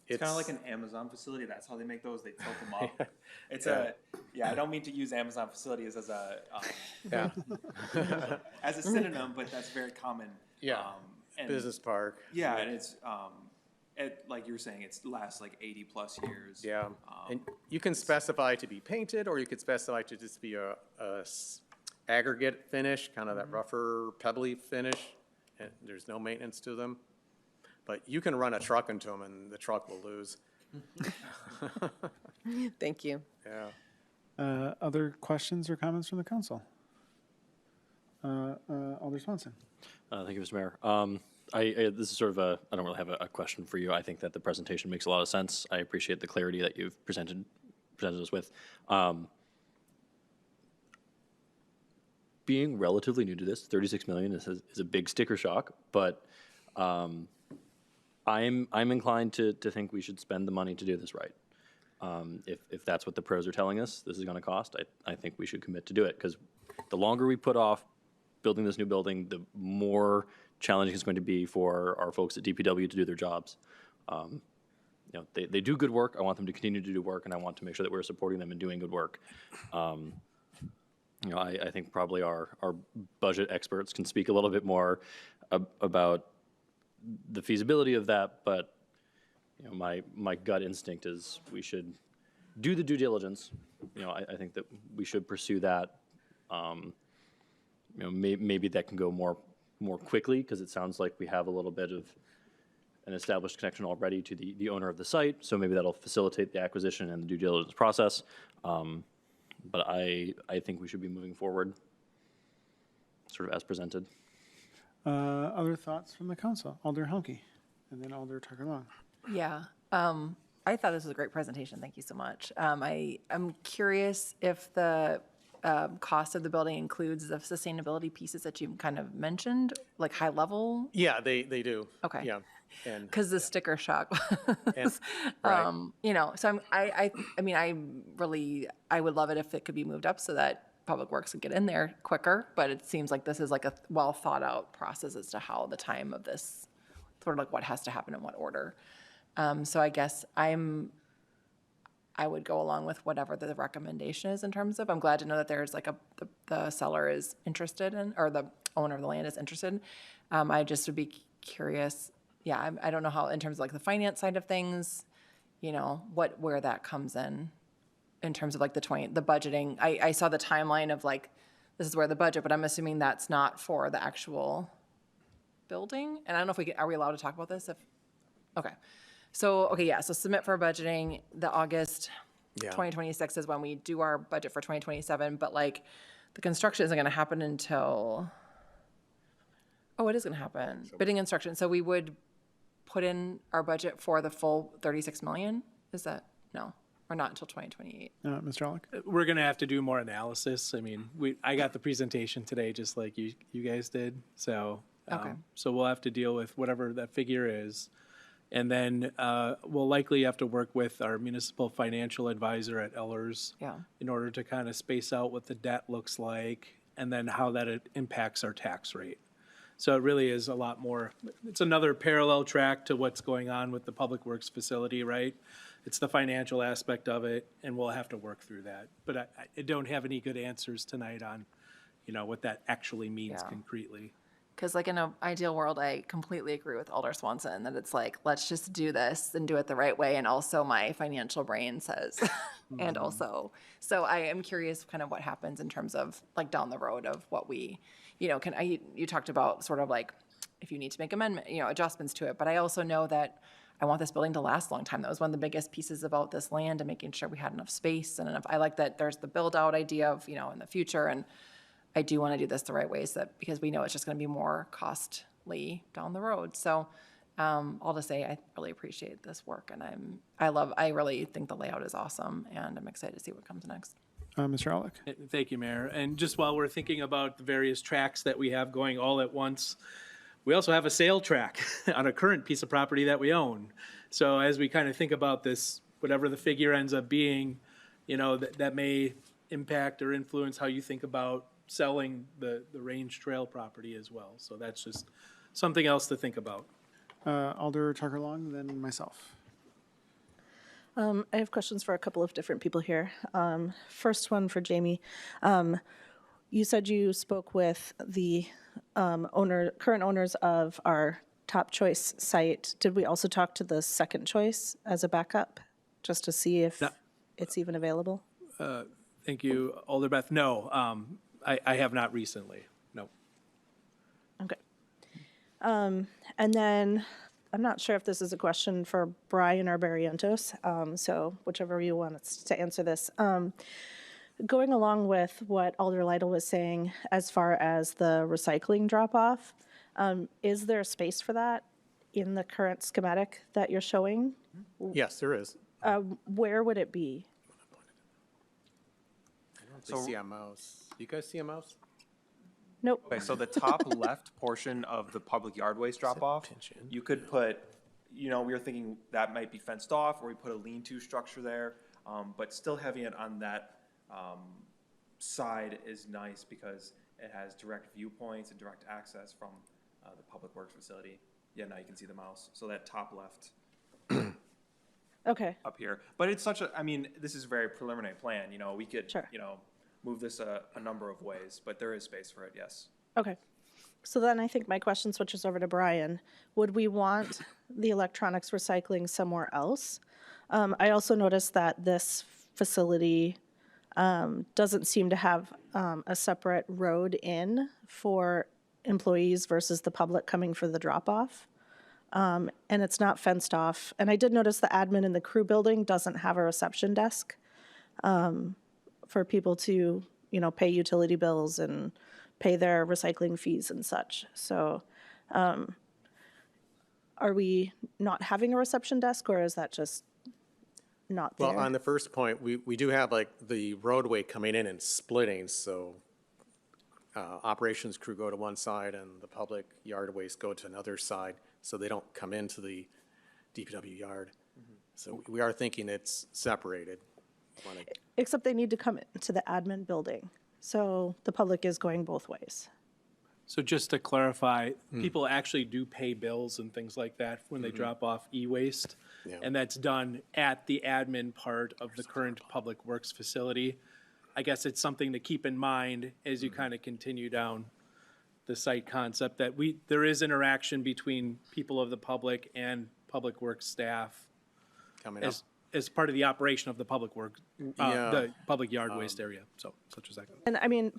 It's kind of like an Amazon facility. That's how they make those. They tilt them up. It's I don't mean to use Amazon facilities as a as a synonym, but that's very common. And business park. Yeah, and it's like you were saying, it lasts like 80+ years. Yeah, and you can specify to be painted, or you could specify to just be a aggregate finish, kind of that rougher, pebbly finish, and there's no maintenance to them. But you can run a truck into them, and the truck will lose. Thank you. Yeah. Other questions or comments from the council? Alder Swanson. Thank you, Mr. Mayor. This is sort of I don't really have a question for you. I think that the presentation makes a lot of sense. I appreciate the clarity that you've presented us with. Being relatively new to this, 36 million is a big sticker shock, but I'm inclined to think we should spend the money to do this right. If that's what the pros are telling us this is going to cost, I think we should commit to do it, because the longer we put off building this new building, the more challenging it's going to be for our folks at DPW to do their jobs. They do good work. I want them to continue to do work, and I want to make sure that we're supporting them in doing good work. I think probably our budget experts can speak a little bit more about the feasibility of that, but my gut instinct is we should do the due diligence. I think that we should pursue that. Maybe that can go more quickly, because it sounds like we have a little bit of an established connection already to the owner of the site, so maybe that'll facilitate the acquisition and the due diligence process. But I think we should be moving forward sort of as presented. Other thoughts from the council? Alder Helke, and then Alder Tucker Long. Yeah, I thought this was a great presentation. Thank you so much. I'm curious if the cost of the building includes the sustainability pieces that you kind of mentioned, like high level? Yeah, they do. Okay. Yeah. And, Because the sticker shock. and, right. You know, so I mean, I would love it if it could be moved up so that Public Works would get in there quicker, but it seems like this is like a well thought out process as to how the time of this, sort of like what has to happen in what order. So I guess I would go along with whatever the recommendation is in terms of, I'm glad to know that there's like the seller is interested in, or the owner of the land is interested. I just would be curious, yeah, I don't know how, in terms of like the finance side of things, you know, where that comes in terms of like the budgeting. I saw the timeline of like, this is where the budget, but I'm assuming that's not for the actual building. And I don't know if are we allowed to talk about this? Okay. So, okay, yeah, so submit for budgeting, the August 2026 is when we do our budget for 2027, but like the construction isn't gonna happen until, it is gonna happen, bidding instruction. So we would put in our budget for the full 36 million? Is that, no, or not until 2028? Mr. Alec? We're gonna have to do more analysis. I mean, I got the presentation today, just like you guys did. So, Okay. So we'll have to deal with whatever that figure is. And then we'll likely have to work with our municipal financial advisor at Ellers Yeah. in order to kind of space out what the debt looks like and then how that it impacts our tax rate. So it really is a lot more, it's another parallel track to what's going on with the Public Works facility, right? It's the financial aspect of it, and we'll have to work through that. But I don't have any good answers tonight on, you know, what that actually means Yeah. concretely. Because like in an ideal world, I completely agree with Alder Swanson that it's like, let's just do this and do it the right way. And also my financial brain says, and also, so I am curious kind of what happens in terms of like down the road of what we, you know, you talked about sort of like if you need to make adjustments to it. But I also know that I want this building to last a long time. That was one of the biggest pieces about this land and making sure we had enough space and enough. I like that there's the build out idea of, you know, in the future. And I do want to do this the right way because we know it's just going to be more costly down the road. So all to say, I really appreciate this work, and I really think the layout is awesome, and I'm excited to see what comes next. Mr. Alec? Thank you, Mayor. And just while we're thinking about the various tracks that we have going all at once, we also have a sale track on a current piece of property that we own. So as we kind of think about this, whatever the figure ends up being, you know, that may impact or influence how you think about selling the Range Trail property as well. So that's just something else to think about. Alder Tucker Long, then myself. I have questions for a couple of different people here. First one for Jamie. You said you spoke with the current owners of our Top Choice site. Did we also talk to the Second Choice as a backup, just to see if it's even available? Thank you, Alderbeth. No, I have not recently, no. Okay. And then, I'm not sure if this is a question for Brian or Barrientos, so whichever you want to answer this. Going along with what Alder Lytle was saying as far as the recycling drop-off, is there a space for that in the current schematic that you're showing? Yes, there is. Where would it be? I see a mouse. Do you guys see a mouse? Nope. Okay, so the top left portion of the public yard waste drop-off, you could put, you know, we were thinking that might be fenced off, or we put a lean-to structure there, but still having it on that side is nice because it has direct viewpoints and direct access from the Public Works facility. Yeah, now you can see the mouse. So that top left Okay. up here. But it's such a, I mean, this is a very preliminary plan. You know, we could, Sure. you know, move this a number of ways, but there is space for it, yes. Okay. So then I think my question switches over to Brian. Would we want the electronics recycling somewhere else? I also noticed that this facility doesn't seem to have a separate road in for employees versus the public coming for the drop-off. And it's not fenced off. And I did notice the admin in the crew building doesn't have a reception desk for people to, you know, pay utility bills and pay their recycling fees and such. So are we not having a reception desk, or is that just not there? Well, on the first point, we do have like the roadway coming in and splitting, so operations crew go to one side and the public yard waste go to another side. so they don't come into the DPW yard. So we are thinking it's separated. Except they need to come into the admin building. So the public is going both ways. So just to clarify, people actually do pay bills and things like that when they drop off e-waste. Yeah. And that's done at the admin part of the current Public Works facility. I guess it's something to keep in mind as you kind of continue down the site concept, that there is interaction between people of the public and Public Works staff Coming up. as part of the operation of the public work, Yeah. the public yard waste area, so such as that. And I mean,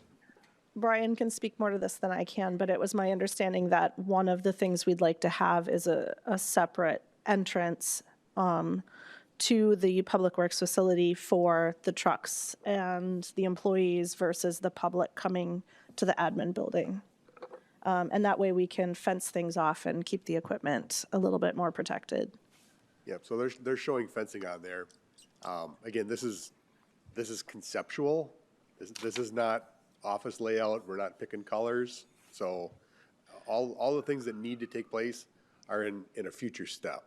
Brian can speak more to this than I can, but it was my understanding that one of the things we'd like to have is a separate entrance to the Public Works facility for the trucks and the employees versus the public coming to the admin building. And that way we can fence things off and keep the equipment a little bit more protected. Yep, so they're showing fencing on there. Again, this is conceptual. This is not office layout. We're not picking colors. So all the things that need to take place are in a future step.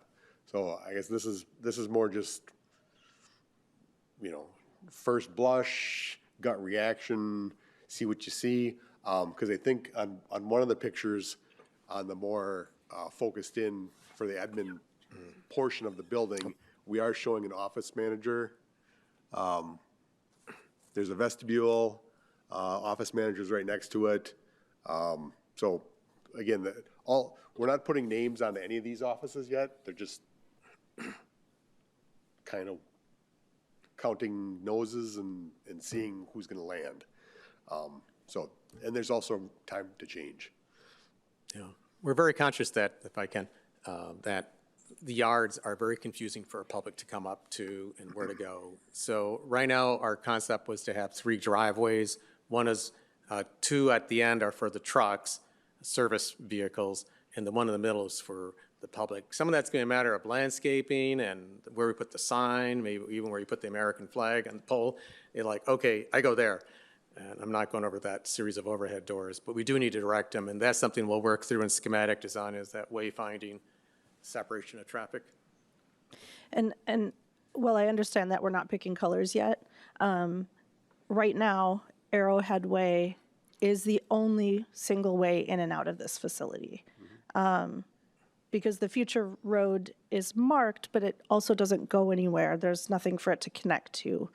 So I guess this is more just, first blush, gut reaction, see what you see. Because I think on one of the pictures, on the more focused in for the admin portion of the building, we are showing an office manager. There's a vestibule, office manager's right next to it. So again, we're not putting names onto any of these offices yet. They're just kind of counting noses and seeing who's going to land. And there's also time to change. Yeah. We're very conscious that, if I can, that the yards are very confusing for a public to come up to and where to go. So right now, our concept was to have 3 driveways. One is, 2 at the end are for the trucks, service vehicles, and the one in the middle is for the public. Some of that's going to be a matter of landscaping and where we put the sign, maybe even where you put the American flag on the pole. You're like, okay, I go there. And I'm not going over that series of overhead doors, but we do need to direct them, and that's something we'll work through in schematic design, is that wayfinding, separation of traffic. And while I understand that we're not picking colors yet, right now, Arrowhead Way is the only single way in and out of this facility. Because the future road is marked, but it also doesn't go anywhere. There's nothing for it to connect to.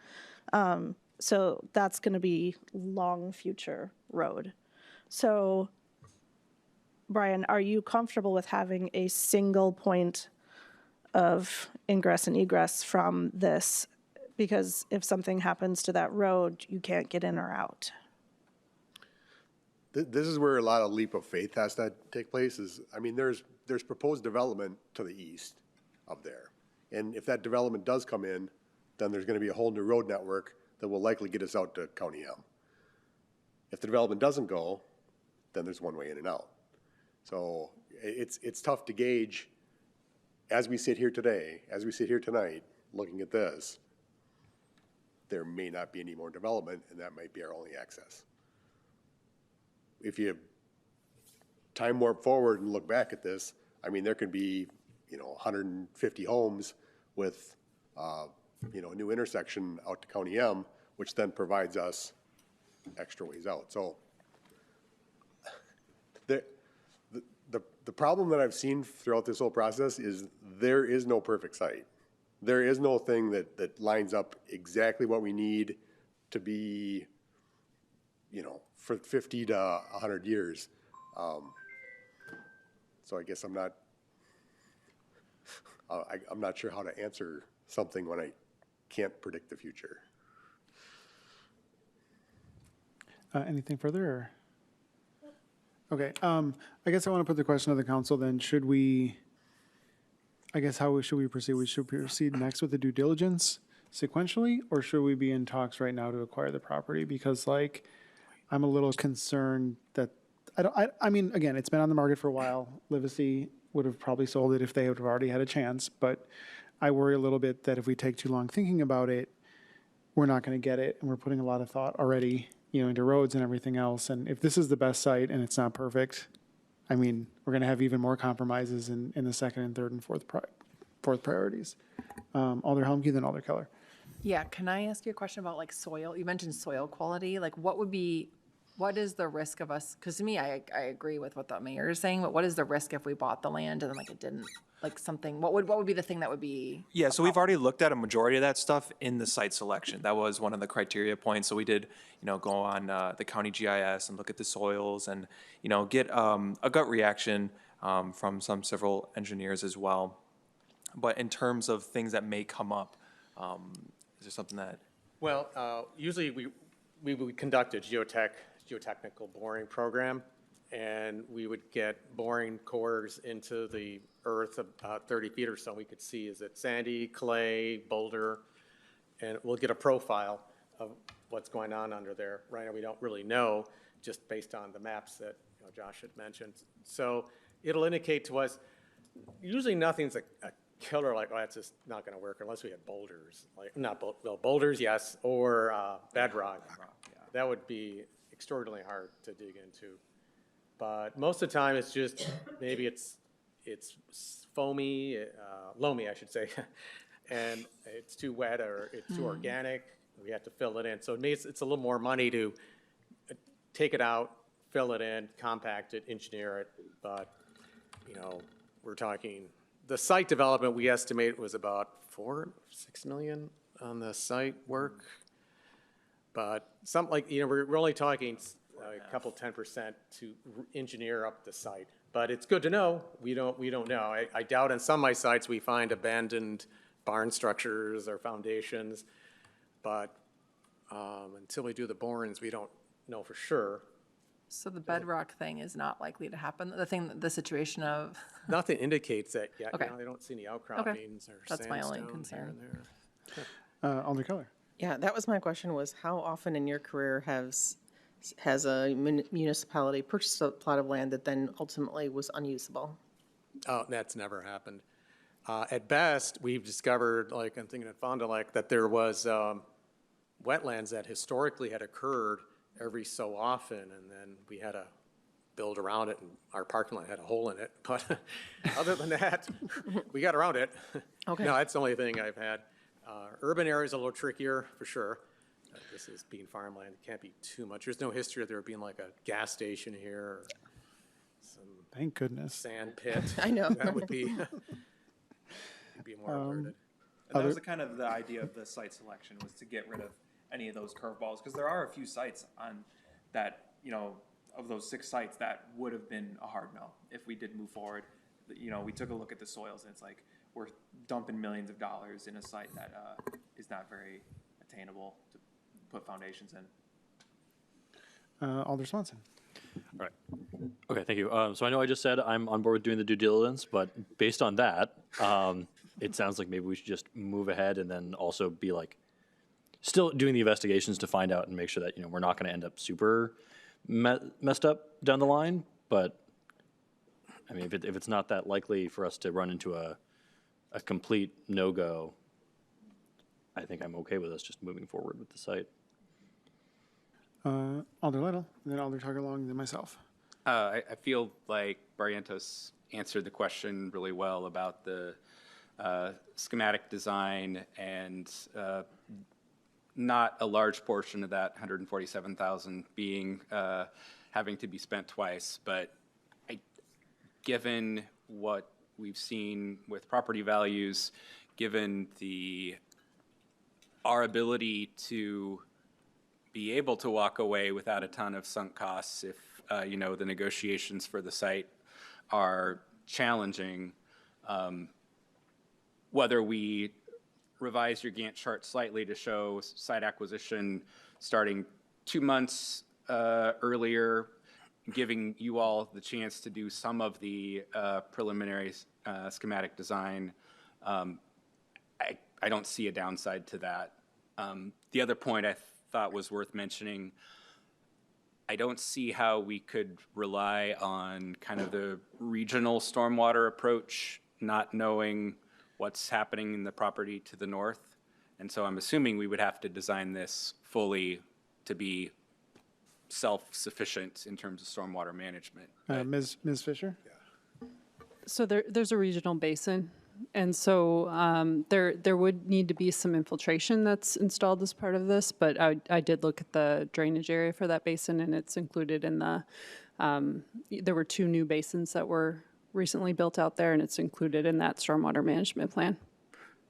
So that's going to be long future road. So, Brian, are you comfortable with having a single point of ingress and egress from this? Because if something happens to that road, you can't get in or out. This is where a lot of leap of faith has to take place. There's proposed development to the east of there. And if that development does come in, then there's going to be a whole new road network that will likely get us out to County M. If the development doesn't go, then there's one way in and out. So it's tough to gauge as we sit here today, as we sit here tonight, looking at this, there may not be any more development, and that might be our only access. If you time warp forward and look back at this, there could be, 150 homes with, a new intersection out to County M, which then provides us extra ways out. So the problem that I've seen throughout this whole process is there is no perfect site. There is no thing that lines up exactly what we need to be, for 50 to 100 years. So I guess I'm not sure how to answer something when I can't predict the future. Anything further? Or? Okay, I guess I want to put the question to the council then. Should we proceed? We should proceed next with the due diligence sequentially, or should we be in talks right now to acquire the property? Because I'm a little concerned that, again, it's been on the market for a while. Livesey would have probably sold it if they would have already had a chance, but I worry a little bit that if we take too long thinking about it, we're not going to get it, and we're putting a lot of thought already, into roads and everything else. And if this is the best site and it's not perfect, I mean, we're gonna have even more compromises in the second and third and fourth priorities. Alder Helmke, then Alder Keller. Yeah, can I ask you a question about like soil? You mentioned soil quality. Like what is the risk of us, because to me, I agree with what the mayor is saying, but what is the risk if we bought the land and then like it didn't, like something, what would be the thing that would be? Yeah, so we've already looked at a majority of that stuff in the site selection. That was one of the criteria points. So we did, go on the county GIS and look at the soils and, get a gut reaction from some civil engineers as well. But in terms of things that may come up, is there something that? Well, usually we would conduct a geotechnical boring program, and we would get boring cores into the earth about 30 feet or so. We could see, is it sandy, clay, boulder, and we'll get a profile of what's going on under there. Right now, we don't really know, just based on the maps that Josh had mentioned. So it'll indicate to us, usually nothing's a killer, like, oh, that's just not going to work unless we had boulders, like, boulders, yes, or bedrock. That would be extraordinarily hard to dig into. But most of the time, it's just, maybe it's foamy, loamy, I should say, and it's too wet or it's too organic. We have to fill it in. So it's a little more money to take it out, fill it in, compact it, engineer it. But, we're talking, the site development, we estimate was about $4-6 million on the site work. But we're only talking a couple 10% to engineer up the site. But it's good to know. We don't know. I doubt on some of my sites we find abandoned barn structures or foundations. But until we do the borings, we don't know for sure. So the bedrock thing is not likely to happen, the situation of, Nothing indicates that yet. Okay. I don't see any outcroppings or That's my only sandstone here and concern. there. Alder Keller. Yeah, that was my question, was how often in your career has a municipality purchased a plot of land that then ultimately was unusable? Oh, that's never happened. At best, we've discovered, like, I'm thinking of Fond du Lac, that there was wetlands that historically had occurred every so often, and then we had to build around it, and our parking lot had a hole in it. But other than that, we got around it. Okay. No, that's the only thing I've had. Urban areas a little trickier, for sure. This is being farmland, it can't be too much. There's no history of there being like a gas station here, or some Thank goodness. sand pit. I know. That would be, be more alerted. And that was the idea of the site selection, was to get rid of any of those curveballs, because there are a few sites on that, of those 6 sites that would have been a hard no if we did move forward. We took a look at the soils, and it's like we're dumping millions of dollars in a site that is not very attainable to put foundations in. Alder Swanson. All right. Okay, thank you. So I know I just said I'm on board with doing the due diligence, but based on that, it sounds like maybe we should just move ahead and then also be like, still doing the investigations to find out and make sure that, we're not going to end up super messed up down the line. But I mean, if it's not that likely for us to run into a complete no-go, I think I'm okay with us just moving forward with the site. Alder Little, and then Alder Tuggerlong, and then myself. I feel like Barrientos answered the question really well about the schematic design, and not a large portion of that 147,000 being having to be spent twice. But given what we've seen with property values, given our ability to be able to walk away without a ton of sunk costs if, the negotiations for the site are challenging, whether we revise your Gantt chart slightly to show site acquisition starting 2 months earlier, giving you all the chance to do some of the preliminary schematic design, I don't see a downside to that. The other point I thought was worth mentioning, I don't see how we could rely on kind of the regional stormwater approach, not knowing what's happening in the property to the north. And so I'm assuming we would have to design this fully to be self-sufficient in terms of stormwater management. Ms. Fisher? So there's a regional basin, and so there would need to be some infiltration that's installed as part of this, but I did look at the drainage area for that basin, and it's included in the, there were 2 new basins that were recently built out there, and it's included in that stormwater management plan.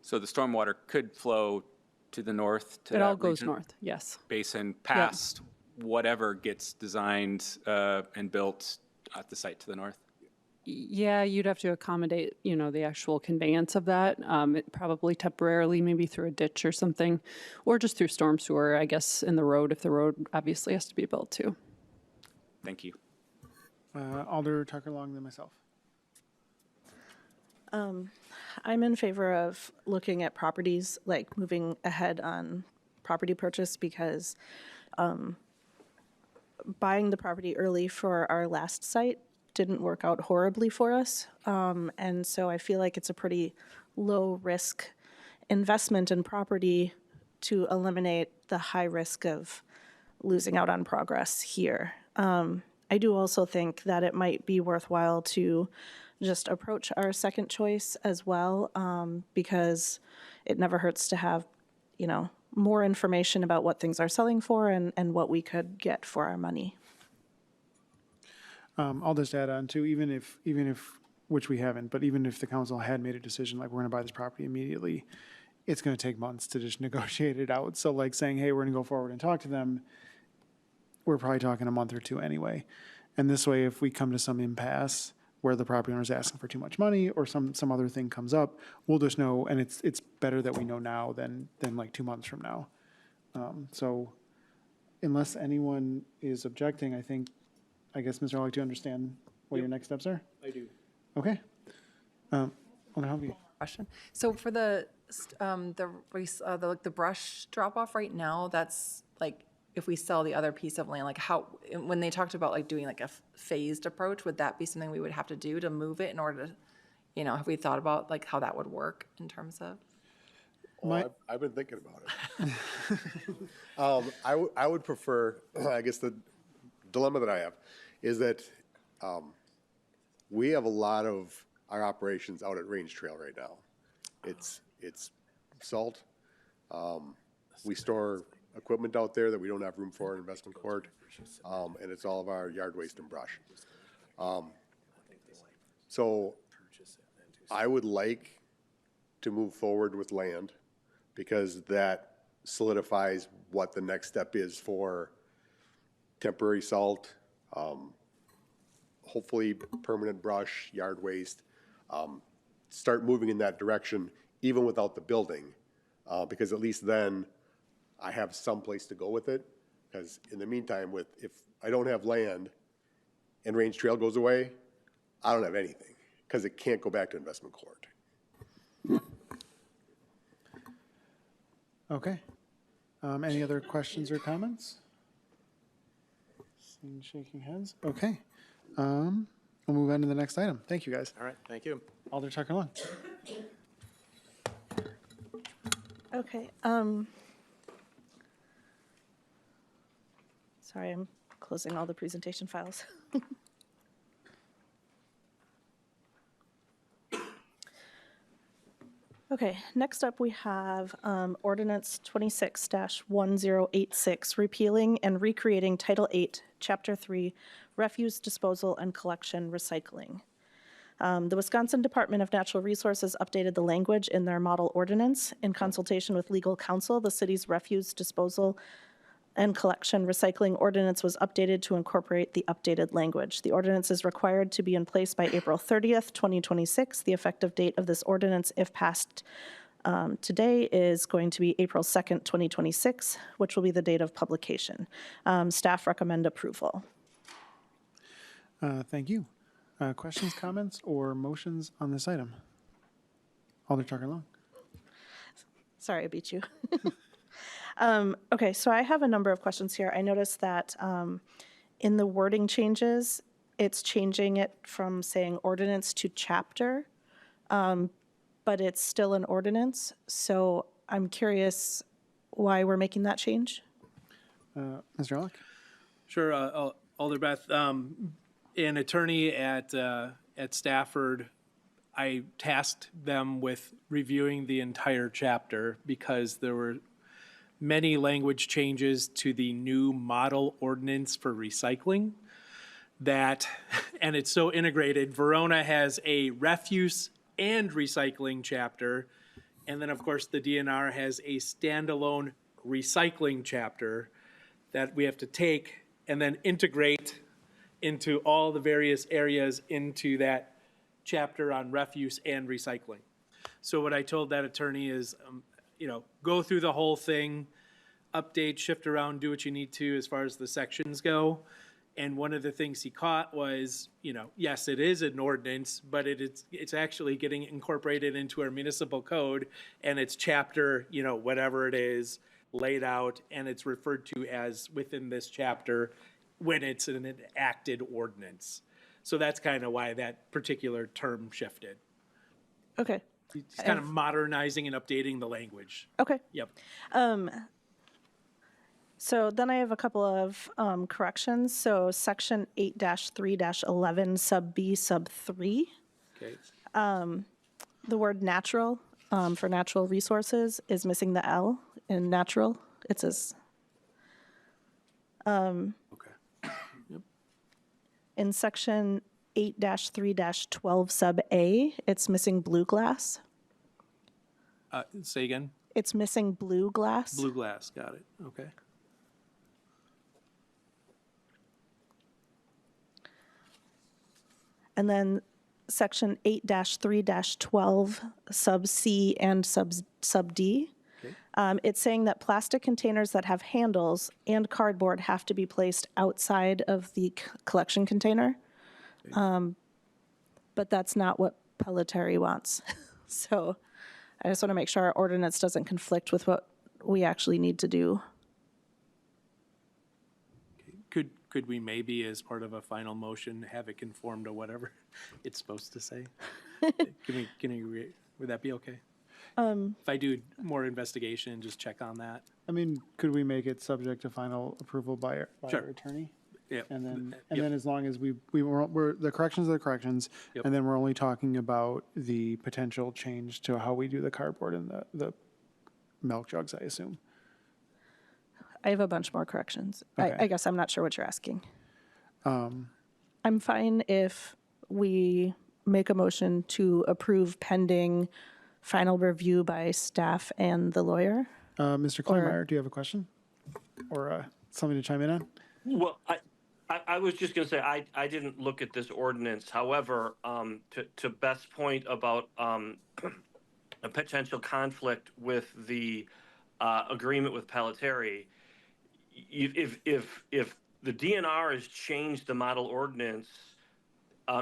So the stormwater could flow to the north to It that all goes regional north, yes. basin past whatever gets designed and built at the site to the north? Yeah, you'd have to accommodate, the actual conveyance of that, probably temporarily, maybe through a ditch or something, or just through storm sewer, I guess, in the road, if the road obviously has to be built too. Thank you. Alder Tucker Long, then myself. I'm in favor of looking at properties, like moving ahead on property purchase, because buying the property early for our last site didn't work out horribly for us. And so I feel like it's a pretty low risk investment in property to eliminate the high risk of losing out on progress here. I do also think that it might be worthwhile to just approach our second choice as well, because it never hurts to have, more information about what things are selling for and what we could get for our money. I'll just add on too, even if, which we haven't, but even if the council had made a decision, like we're gonna buy this property immediately, it's gonna take months to just negotiate it out. So like saying, hey, we're gonna go forward and talk to them, we're probably talking a month or 2 anyway. And this way, if we come to some impasse where the property owner is asking for too much money or some other thing comes up, we'll just know, and it's better that we know now than like 2 months from now. So unless anyone is objecting, I guess, Mr. Ehrlich, do you understand what your next steps are? I do. Okay. I'll help you. Question. So for the brush drop off right now, that's like, if we sell the other piece of land, like how, when they talked about like doing like a phased approach, would that be something we would have to do to move it in order to, have we thought about like how that would work in terms of? I've been thinking about it. I would prefer, I guess the dilemma that I have is that we have a lot of our operations out at Range Trail right now. It's salt. We store equipment out there that we don't have room for in investment court, and it's all of our yard waste and brush. So I would like to move forward with land because that solidifies what the next step is for temporary salt, hopefully permanent brush, yard waste. Start moving in that direction even without the building, because at least then I have some place to go with it. Because in the meantime, if I don't have land and Range Trail goes away, I don't have anything because it can't go back to investment court. Okay. Any other questions or comments? Seeing shaking heads. Okay. We'll move on to the next item. Thank you, guys. All right, thank you. Alder Tucker Long. Okay. Sorry, I'm closing all the presentation files. Okay, next up we have Ordinance 26-1086, repealing and recreating Title 8, Chapter 3, Refuse Disposal and Collection Recycling. The Wisconsin Department of Natural Resources updated the language in their model ordinance. In consultation with legal counsel, the city's refuse disposal and collection recycling ordinance was updated to incorporate the updated language. The ordinance is required to be in place by April 30th, 2026. The effective date of this ordinance, if passed today, is going to be April 2nd, 2026, which will be the date of publication. Staff recommend approval. Thank you. Questions, comments, or motions on this item? Alder Tucker Long. Sorry, I beat you. Okay, so I have a number of questions here. I noticed that in the wording changes, it's changing it from saying ordinance to chapter, but it's still an ordinance. So I'm curious why we're making that change. Mr. Ehrlich? Sure, Alder Beth, an attorney at Stafford, I tasked them with reviewing the entire chapter because there were many language changes to the new model ordinance for recycling that, and it's so integrated, Verona has a refuse and recycling chapter, and then, of course, the DNR has a standalone recycling chapter that we have to take and then integrate into all the various areas into that chapter on refuse and recycling. So what I told that attorney is, go through the whole thing, update, shift around, do what you need to as far as the sections go. And one of the things he caught was, yes, it is an ordinance, but it's actually getting incorporated into our municipal code, and it's chapter, whatever it is, laid out, and it's referred to as within this chapter when it's an enacted ordinance. So that's kind of why that particular term shifted. Okay. It's kind of modernizing and updating the language. Okay. Yep. So then I have a couple of corrections. So section 8-3-11 sub B sub 3, Okay. the word natural for natural resources is missing the L in natural. It says Okay. in section 8-3-12 sub A, it's missing blue glass. Say again. It's missing blue glass. Blue glass. Got it. Okay. And then section 8-3-12 sub C and sub D. Okay. It's saying that plastic containers that have handles and cardboard have to be placed outside of the collection container. But that's not what Pelletary wants. So I just want to make sure our ordinance doesn't conflict with what we actually need to do. Could we maybe, as part of a final motion, have it conform to whatever it's supposed to say? Would that be okay? If I do more investigation, just check on that. I mean, could we make it subject to final approval by our Sure. attorney? Yep. And Yep. then as long as we're the corrections are the corrections, Yep. and then we're only talking about the potential change to how we do the cardboard and the milk jugs, I assume. I have a bunch more corrections. Okay. I guess I'm not sure what you're asking. I'm fine if we make a motion to approve pending final review by staff and the lawyer. Mr. Kleinmeyer, do you have a question? Or something to chime in on? Well, I was just going to say, I didn't look at this ordinance. However, to Beth's point about a potential conflict with the agreement with Pelletary, if the DNR has changed the model ordinance,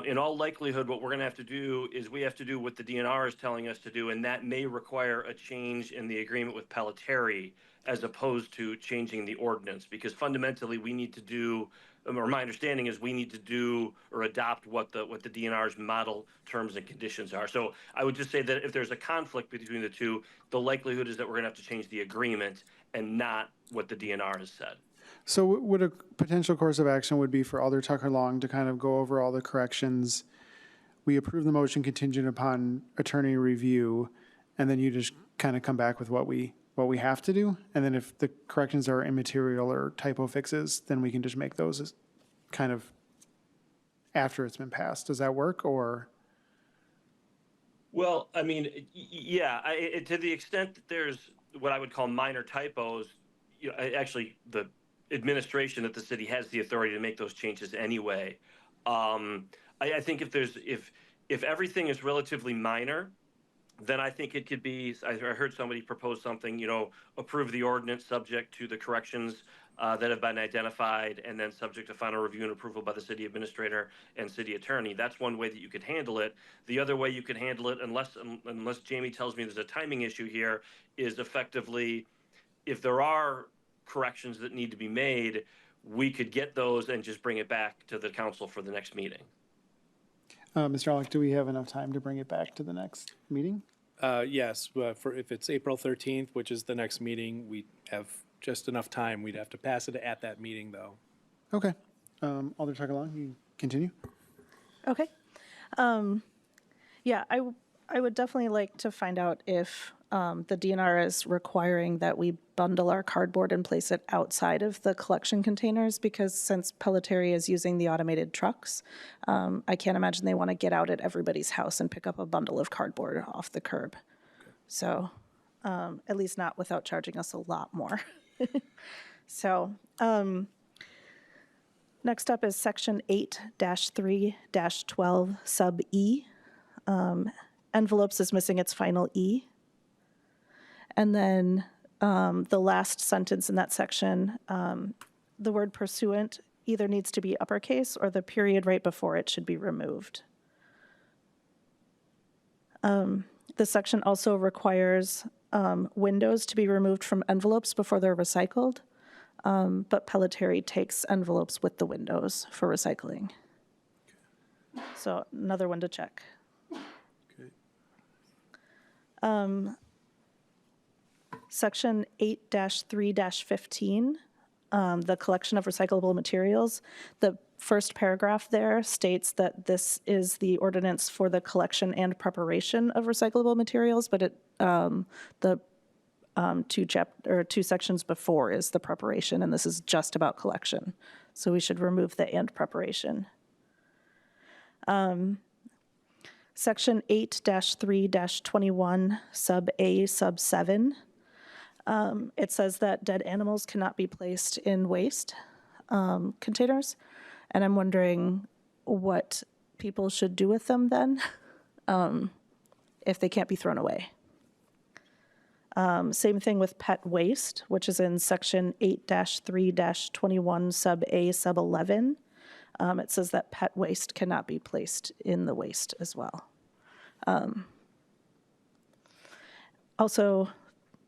in all likelihood, what we're going to have to do is we have to do what the DNR is telling us to do, and that may require a change in the agreement with Pelletary as opposed to changing the ordinance, because fundamentally we need to do, or my understanding is we need to do or adopt what the DNR's model terms and conditions are. So I would just say that if there's a conflict between the two, the likelihood is that we're going to have to change the agreement and not what the DNR has said. So would a potential course of action would be for Alder Tucker Long to kind of go over all the corrections. We approve the motion contingent upon attorney review, and then you just kind of come back with what we have to do. And then if the corrections are immaterial or typo fixes, then we can just make those as kind of after it's been passed. Does that work, or? Well, I mean, yeah, to the extent that there's what I would call minor typos, actually the administration at the city has the authority to make those changes anyway. I think if everything is relatively minor, then I think it could be, I heard somebody propose something, approve the ordinance subject to the corrections that have been identified, and then subject to final review and approval by the city administrator and city attorney. That's one way that you could handle it. The other way you could handle it, unless Jamie tells me there's a timing issue here, is effectively, if there are corrections that need to be made, we could get those and just bring it back to the council for the next meeting. Mr. Alec, do we have enough time to bring it back to the next meeting? Yes, for if it's April 13th, which is the next meeting, we have just enough time. We'd have to pass it at that meeting, though. Okay. Alder Tagalong, you continue? Okay. Yeah, I would definitely like to find out if the DNR is requiring that we bundle our cardboard and place it outside of the collection containers, because since Pelletieri is using the automated trucks, I can't imagine they want to get out at everybody's house and pick up a bundle of cardboard off the curb. So, at least not without charging us a lot more. So, next up is section 8-3-12 sub E. Envelopes is missing its final E. And then the last sentence in that section, the word pursuant either needs to be uppercase or the period right before it should be removed. The section also requires windows to be removed from envelopes before they're recycled, but Pelletieri takes envelopes with the windows for recycling. So another one to check. Section 8-3-15, the collection of recyclable materials. The first paragraph there states that this is the ordinance for the collection and preparation of recyclable materials, but the two sections before is the preparation, and this is just about collection. So we should remove the and preparation. Section 8-3-21 sub A sub 7. It says that dead animals cannot be placed in waste containers, and I'm wondering what people should do with them then, if they can't be thrown away. Same thing with pet waste, which is in section 8-3-21 sub A sub 11. It says that pet waste cannot be placed in the waste as well. Also,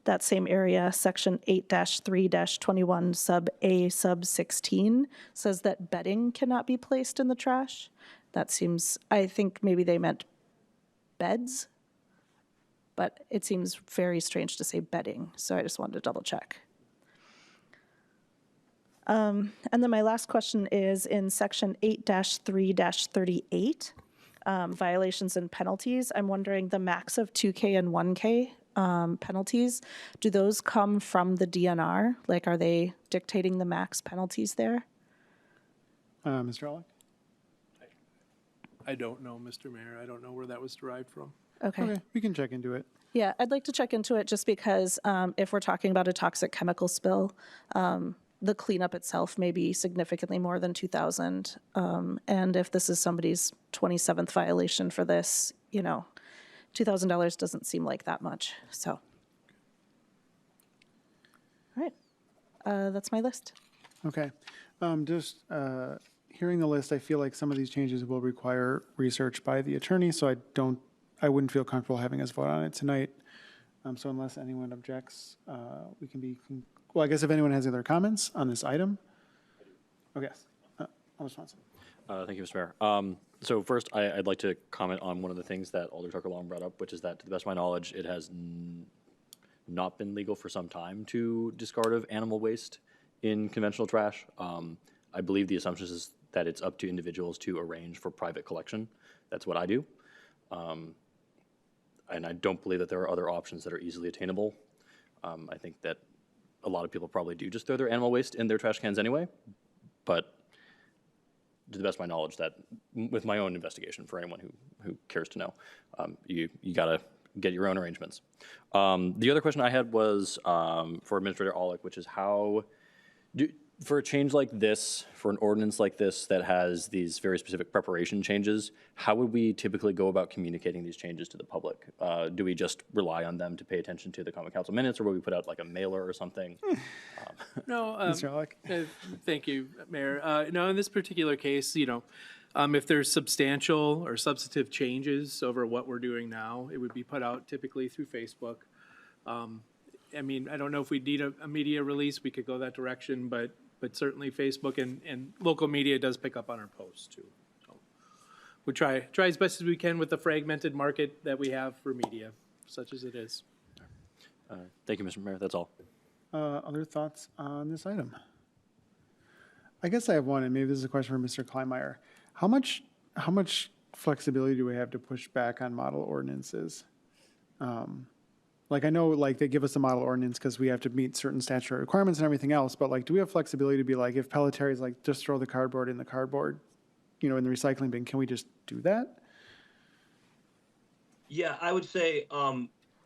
that same area, section 8-3-21 sub A sub 16 says that bedding cannot be placed in the trash. That seems, I think maybe they meant beds, but it seems very strange to say bedding, so I just wanted to double check. And then my last question is in section 8-3-38, violations and penalties. I'm wondering the max of 2K and 1K penalties, do those come from the DNR? Like, are they dictating the max penalties there? Mr. Alec? I don't know, Mr. Mayor. I don't know where that was derived from. Okay. We can check into it. Yeah, I'd like to check into it just because if we're talking about a toxic chemical spill, the cleanup itself may be significantly more than $2,000. And if this is somebody's 27th violation for this, $2,000 doesn't seem like that much. So, all right, that's my list. Okay. Just hearing the list, I feel like some of these changes will require research by the attorney, so I wouldn't feel comfortable having us vote on it tonight. So unless anyone objects, we can be, well, I guess if anyone has other comments on this item. Okay, Alder Swanson. Thank you, Mr. Mayor. So first, I'd like to comment on one of the things that Alder Tucker-Long brought up, which is that, to the best of my knowledge, it has not been legal for some time to discard of animal waste in conventional trash. I believe the assumption is that it's up to individuals to arrange for private collection. That's what I do. And I don't believe that there are other options that are easily attainable. I think that a lot of people probably do just throw their animal waste in their trash cans anyway, but to the best of my knowledge, that with my own investigation, for anyone who cares to know, you got to get your own arrangements. The other question I had was for Administrator Aulick, which is for a change like this, for an ordinance like this that has these very specific preparation changes, how would we typically go about communicating these changes to the public? Do we just rely on them to pay attention to the Common Council minutes, or will we put out like a mailer or something? No, Mr. Alec? thank you, Mayor. No, in this particular case, if there's substantial or substantive changes over what we're doing now, it would be put out typically through Facebook. I don't know if we need a media release, we could go that direction, but certainly Facebook and local media does pick up on our posts too. So we try as best as we can with the fragmented market that we have for media, such as it is. Thank you, Mr. Mayor. That's all. Other thoughts on this item? I guess I have one, and maybe this is a question for Mr. Kleinmeyer. How much flexibility do we have to push back on model ordinances? Like, I know, like, they give us a model ordinance because we have to meet certain statutory requirements and everything else, but like, do we have flexibility to be like, if Pelletari's like, just throw the cardboard in the cardboard, you know, in the recycling bin, can we just do that? Yeah, I would say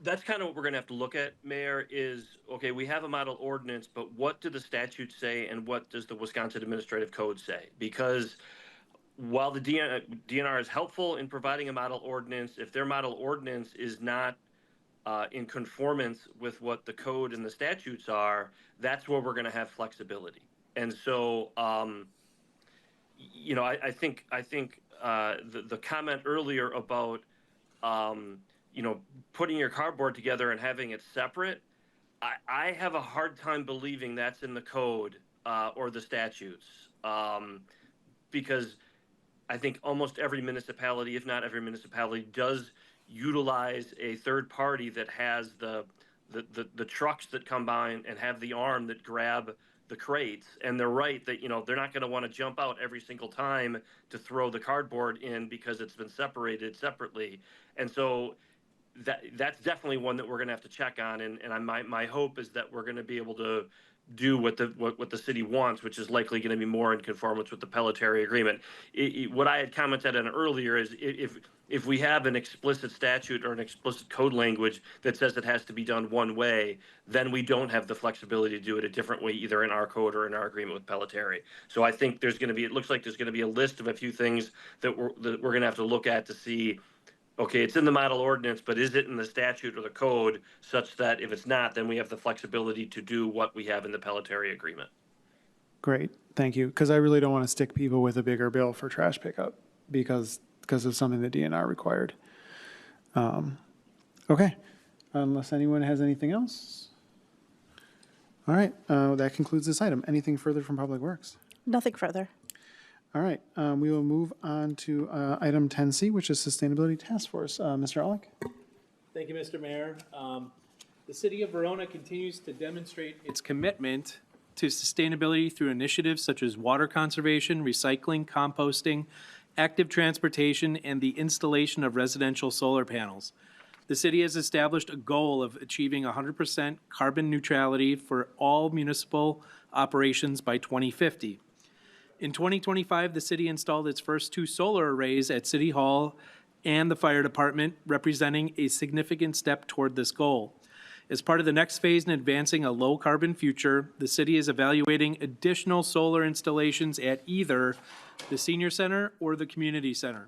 that's kind of what we're going to have to look at, Mayor, is, okay, we have a model ordinance, but what do the statutes say and what does the Wisconsin Administrative Code say? Because while the DNR is helpful in providing a model ordinance, if their model ordinance is not in conformance with what the code and the statutes are, that's where we're going to have flexibility. And so, you know, I think the comment earlier about, you know, putting your cardboard together and having it separate, I have a hard time believing that's in the code or the statutes, because I think almost every municipality, if not every municipality, does utilize a third party that has the trucks that come by and have the arm that grab the crates. And they're right that, you know, they're not going to want to jump out every single time to throw the cardboard in because it's been separated separately. And so that's definitely one that we're going to have to check on. And my hope is that we're going to be able to do what the city wants, which is likely going to be more in conformance with the Pelletary agreement. What I had commented on earlier is if we have an explicit statute or an explicit code language that says it has to be done one way, then we don't have the flexibility to do it a different way, either in our code or in our agreement with Pelletary. So I think it looks like there's going to be a list of a few things that we're going to have to look at to see, okay, it's in the model ordinance, but is it in the statute or the code such that if it's not, then we have the flexibility to do what we have in the Pelletary agreement? Great, thank you. Because I really don't want to stick people with a bigger bill for trash pickup because of something the DNR required. Okay, unless anyone has anything else. All right, that concludes this item. Anything further from Public Works? Nothing further. All right, we will move on to item 10C, which is Sustainability Task Force. Mr. Alec? Thank you, Mr. Mayor. The city of Verona continues to demonstrate its commitment to sustainability through initiatives such as water conservation, recycling, composting, active transportation, and the installation of residential solar panels. The city has established a goal of achieving 100% carbon neutrality for all municipal operations by 2050. In 2025, the city installed its first 2 solar arrays at City Hall and the fire department, representing a significant step toward this goal. As part of the next phase in advancing a low-carbon future, the city is evaluating additional solar installations at either the senior center or the community center.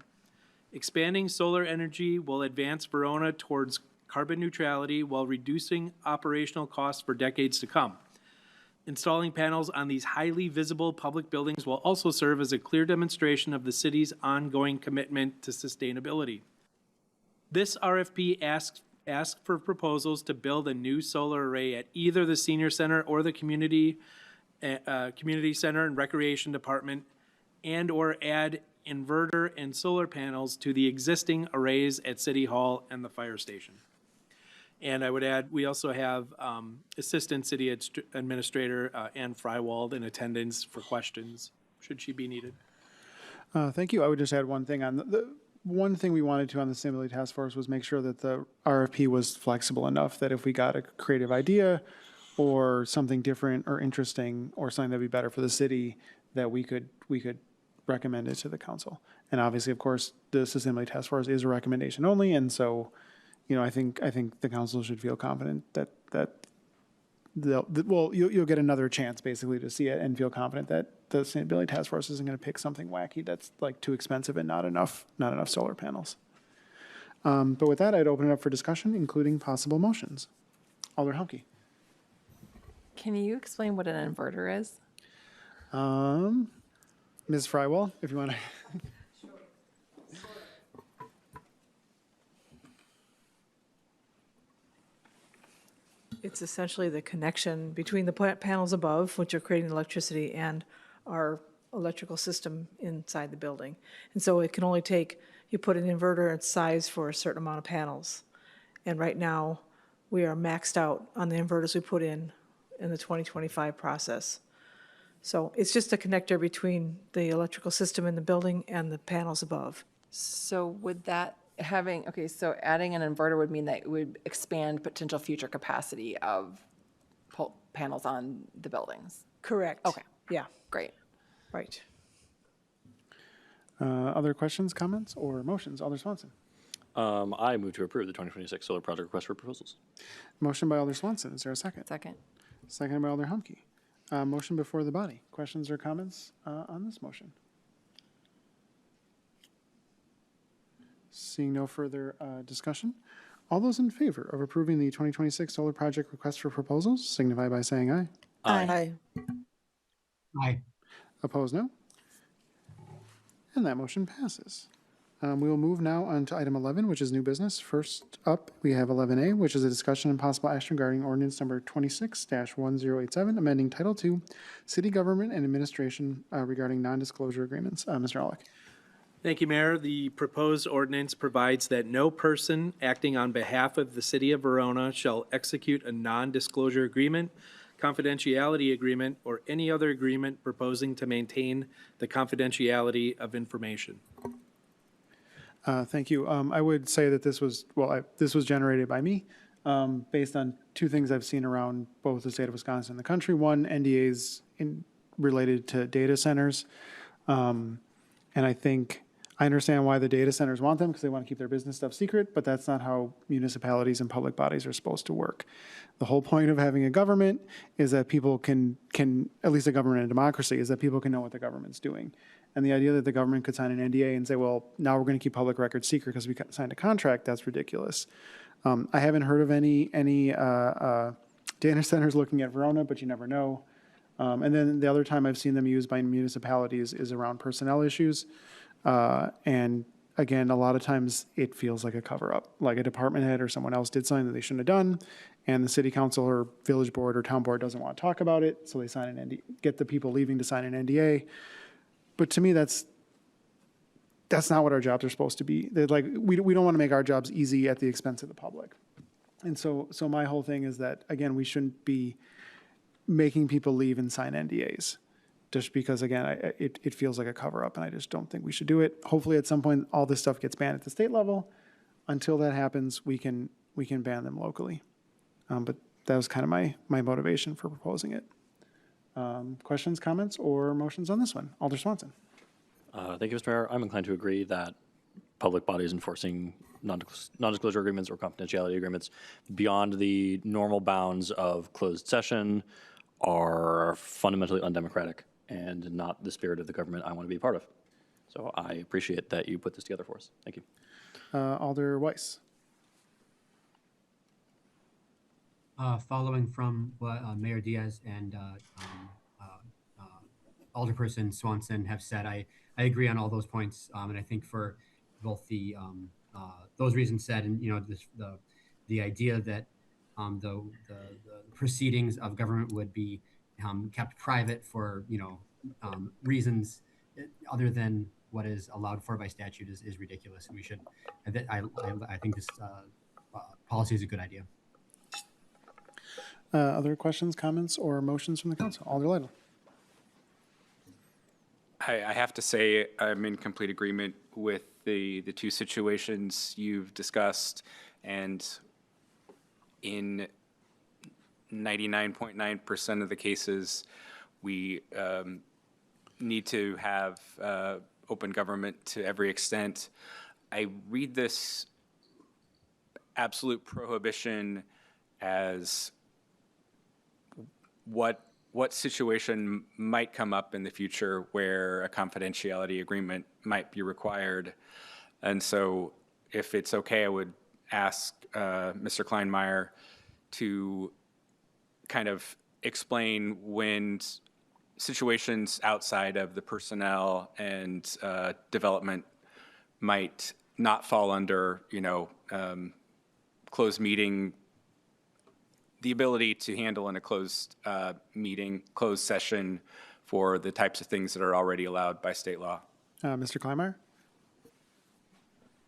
Expanding solar energy will advance Verona towards carbon neutrality while reducing operational costs for decades to come. Installing panels on these highly visible public buildings will also serve as a clear demonstration of the city's ongoing commitment to sustainability. This RFP asks for proposals to build a new solar array at either the senior center or the community center and recreation department, and or add inverter and solar panels to the existing arrays at City Hall and the fire station. And I would add, we also have Assistant City Administrator Ann Frywald in attendance for questions, should she be needed. Thank you. I would just add one thing on the one thing we wanted to on the Sustainability Task Force was make sure that the RFP was flexible enough that if we got a creative idea or something different or interesting or something that'd be better for the city, that we could recommend it to the council. And obviously, of course, the Sustainability Task Force is a recommendation only, and so, you know, I think the council should feel confident that you'll get another chance basically to see it and feel confident that the Sustainability Task Force isn't going to pick something wacky that's like too expensive and not enough solar panels. But with that, I'd open it up for discussion, including possible motions. Alder Halke. Can you explain what an inverter is? Ms. Frywell, if you want to. It's essentially the connection between the panels above, which are creating electricity, and our electrical system inside the building. And so it can only take, you put an inverter at size for a certain amount of panels. And right now, we are maxed out on the inverters we put in the 2025 process. So it's just a connector between the electrical system in the building and the panels above. So would that so adding an inverter would mean that it would expand potential future capacity of panels on the buildings? Correct. Okay, Yeah, great. right. Other questions, comments, or motions? Alder Swanson. I move to approve the 2026 solar project request for proposals. Motion by Alder Swanson. Is there a second? Second. Second by Alder Humke. Motion before the body. Questions or comments on this motion? Seeing no further discussion, all those in favor of approving the 2026 solar project request for proposals signify by saying aye. Aye. Aye. Opposed, no. And that motion passes. We will move now on to item 11, which is new business. First up, we have 11A, which is a discussion and possible action regarding ordinance number 26-1087, amending Title II, City Government and Administration regarding non-disclosure agreements. Mr. Alec. Thank you, Mayor. The proposed ordinance provides that no person acting on behalf of the City of Verona shall execute a non-disclosure agreement, confidentiality agreement, or any other agreement proposing to maintain the confidentiality of information. Thank you. I would say that this was, this was generated by me based on two things I've seen around both the state of Wisconsin and the country. One, NDAs related to data centers. And I think I understand why the data centers want them because they want to keep their business stuff secret, but that's not how municipalities and public bodies are supposed to work. The whole point of having a government is that people can at least a government in a democracy, is that people can know what the government's doing. And the idea that the government could sign an NDA and say, well, now we're going to keep public records secret because we signed a contract, that's ridiculous. I haven't heard of any data centers looking at Verona, but you never know. And then the other time I've seen them used by municipalities is around personnel issues. And again, a lot of times it feels like a cover-up, like a department head or someone else did something that they shouldn't have done, and the city council or village board or town board doesn't want to talk about it, so they sign an NDA, get the people leaving to sign an NDA. But to me, that's not what our jobs are supposed to be. They're like, we don't want to make our jobs easy at the expense of the public. And so my whole thing is that, again, we shouldn't be making people leave and sign NDAs just because, again, it feels like a cover-up, and I just don't think we should do it. Hopefully, at some point, all this stuff gets banned at the state level. Until that happens, we can ban them locally. But that was kind of my motivation for proposing it. Questions, comments, or motions on this one? Alder Swanson. Thank you, Mr. Mayor. I'm inclined to agree that public bodies enforcing non-disclosure agreements or confidentiality agreements beyond the normal bounds of closed session are fundamentally undemocratic and not the spirit of the government I want to be a part of. So I appreciate that you put this together for us. Thank you. Alder Weiss. Following from what Mayor Diaz and Alderperson Swanson have said, I agree on all those points, and I think for both the those reasons said, and the idea that the proceedings of government would be kept private for reasons other than what is allowed for by statute is ridiculous, and we should. I think this policy is a good idea. Other questions, comments, or motions from the council? Alder Lytle. I have to say I'm in complete agreement with the two situations you've discussed, and in 99.9% of the cases, we need to have open government to every extent. I read this absolute prohibition as what situation might come up in the future where a confidentiality agreement might be required. And so if it's okay, I would ask Mr. Kleinmeyer to kind of explain when situations outside of the personnel and development might not fall under, closed meeting, the ability to handle in a closed meeting, closed session for the types of things that are already allowed by state law. Mr. Kleinmeyer?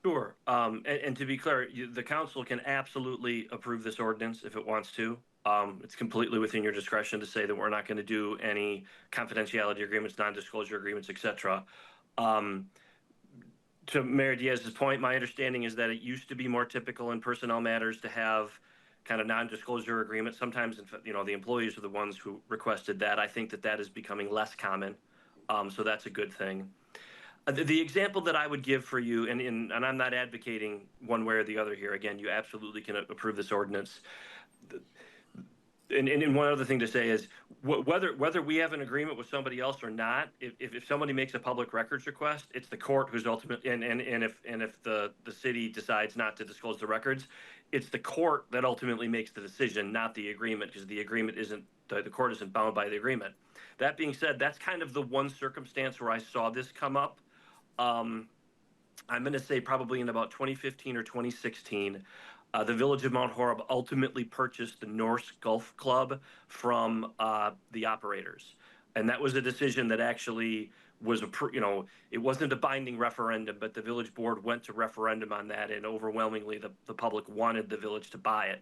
Sure. And to be clear, the council can absolutely approve this ordinance if it wants to. It's completely within your discretion to say that we're not going to do any confidentiality agreements, non-disclosure agreements, et cetera. To Mayor Diaz's point, my understanding is that it used to be more typical in personnel matters to have kind of non-disclosure agreements. Sometimes, the employees are the ones who requested that. I think that is becoming less common, so that's a good thing. The example that I would give for you, and I'm not advocating one way or the other here. Again, you absolutely can approve this ordinance. And one other thing to say is whether we have an agreement with somebody else or not, if somebody makes a public records request, it's the court who's ultimately, and if the city decides not to disclose the records, it's the court that ultimately makes the decision, not the agreement, because the agreement isn't, the court isn't bound by the agreement. That being said, that's kind of the one circumstance where I saw this come up. I'm going to say probably in about 2015 or 2016. The Village of Mount Horeb ultimately purchased the Norse Golf Club from the operators. And that was a decision that actually was, it wasn't a binding referendum, but the village board went to referendum on that, and overwhelmingly the public wanted the village to buy it.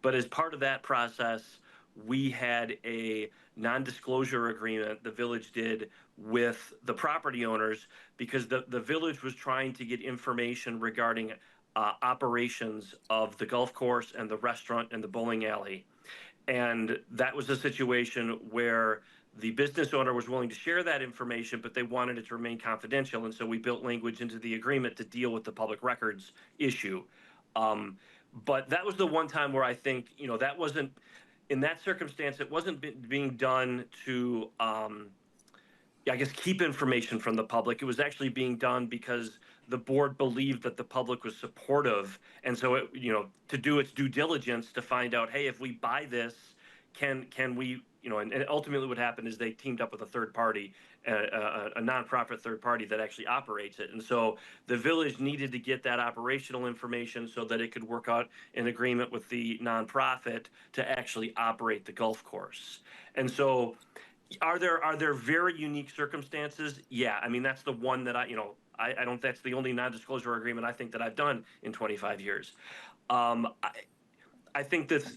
But as part of that process, we had a non-disclosure agreement the village did with the property owners because the village was trying to get information regarding operations of the golf course and the restaurant and the bowling alley. And that was a situation where the business owner was willing to share that information, but they wanted it to remain confidential. And so we built language into the agreement to deal with the public records issue. But that was the one time where I think, that wasn't, in that circumstance, it wasn't being done to, I guess, keep information from the public. It was actually being done because the board believed that the public was supportive. And so, it, to do its due diligence to find out, hey, if we buy this, can we, and ultimately what happened is they teamed up with a third party, a nonprofit third party that actually operates it. And so the village needed to get that operational information so that it could work out an agreement with the nonprofit to actually operate the golf course. And so are there very unique circumstances? Yeah. I mean, that's the one that I don't, that's the only non-disclosure agreement I think that I've done in 25 years. I think this,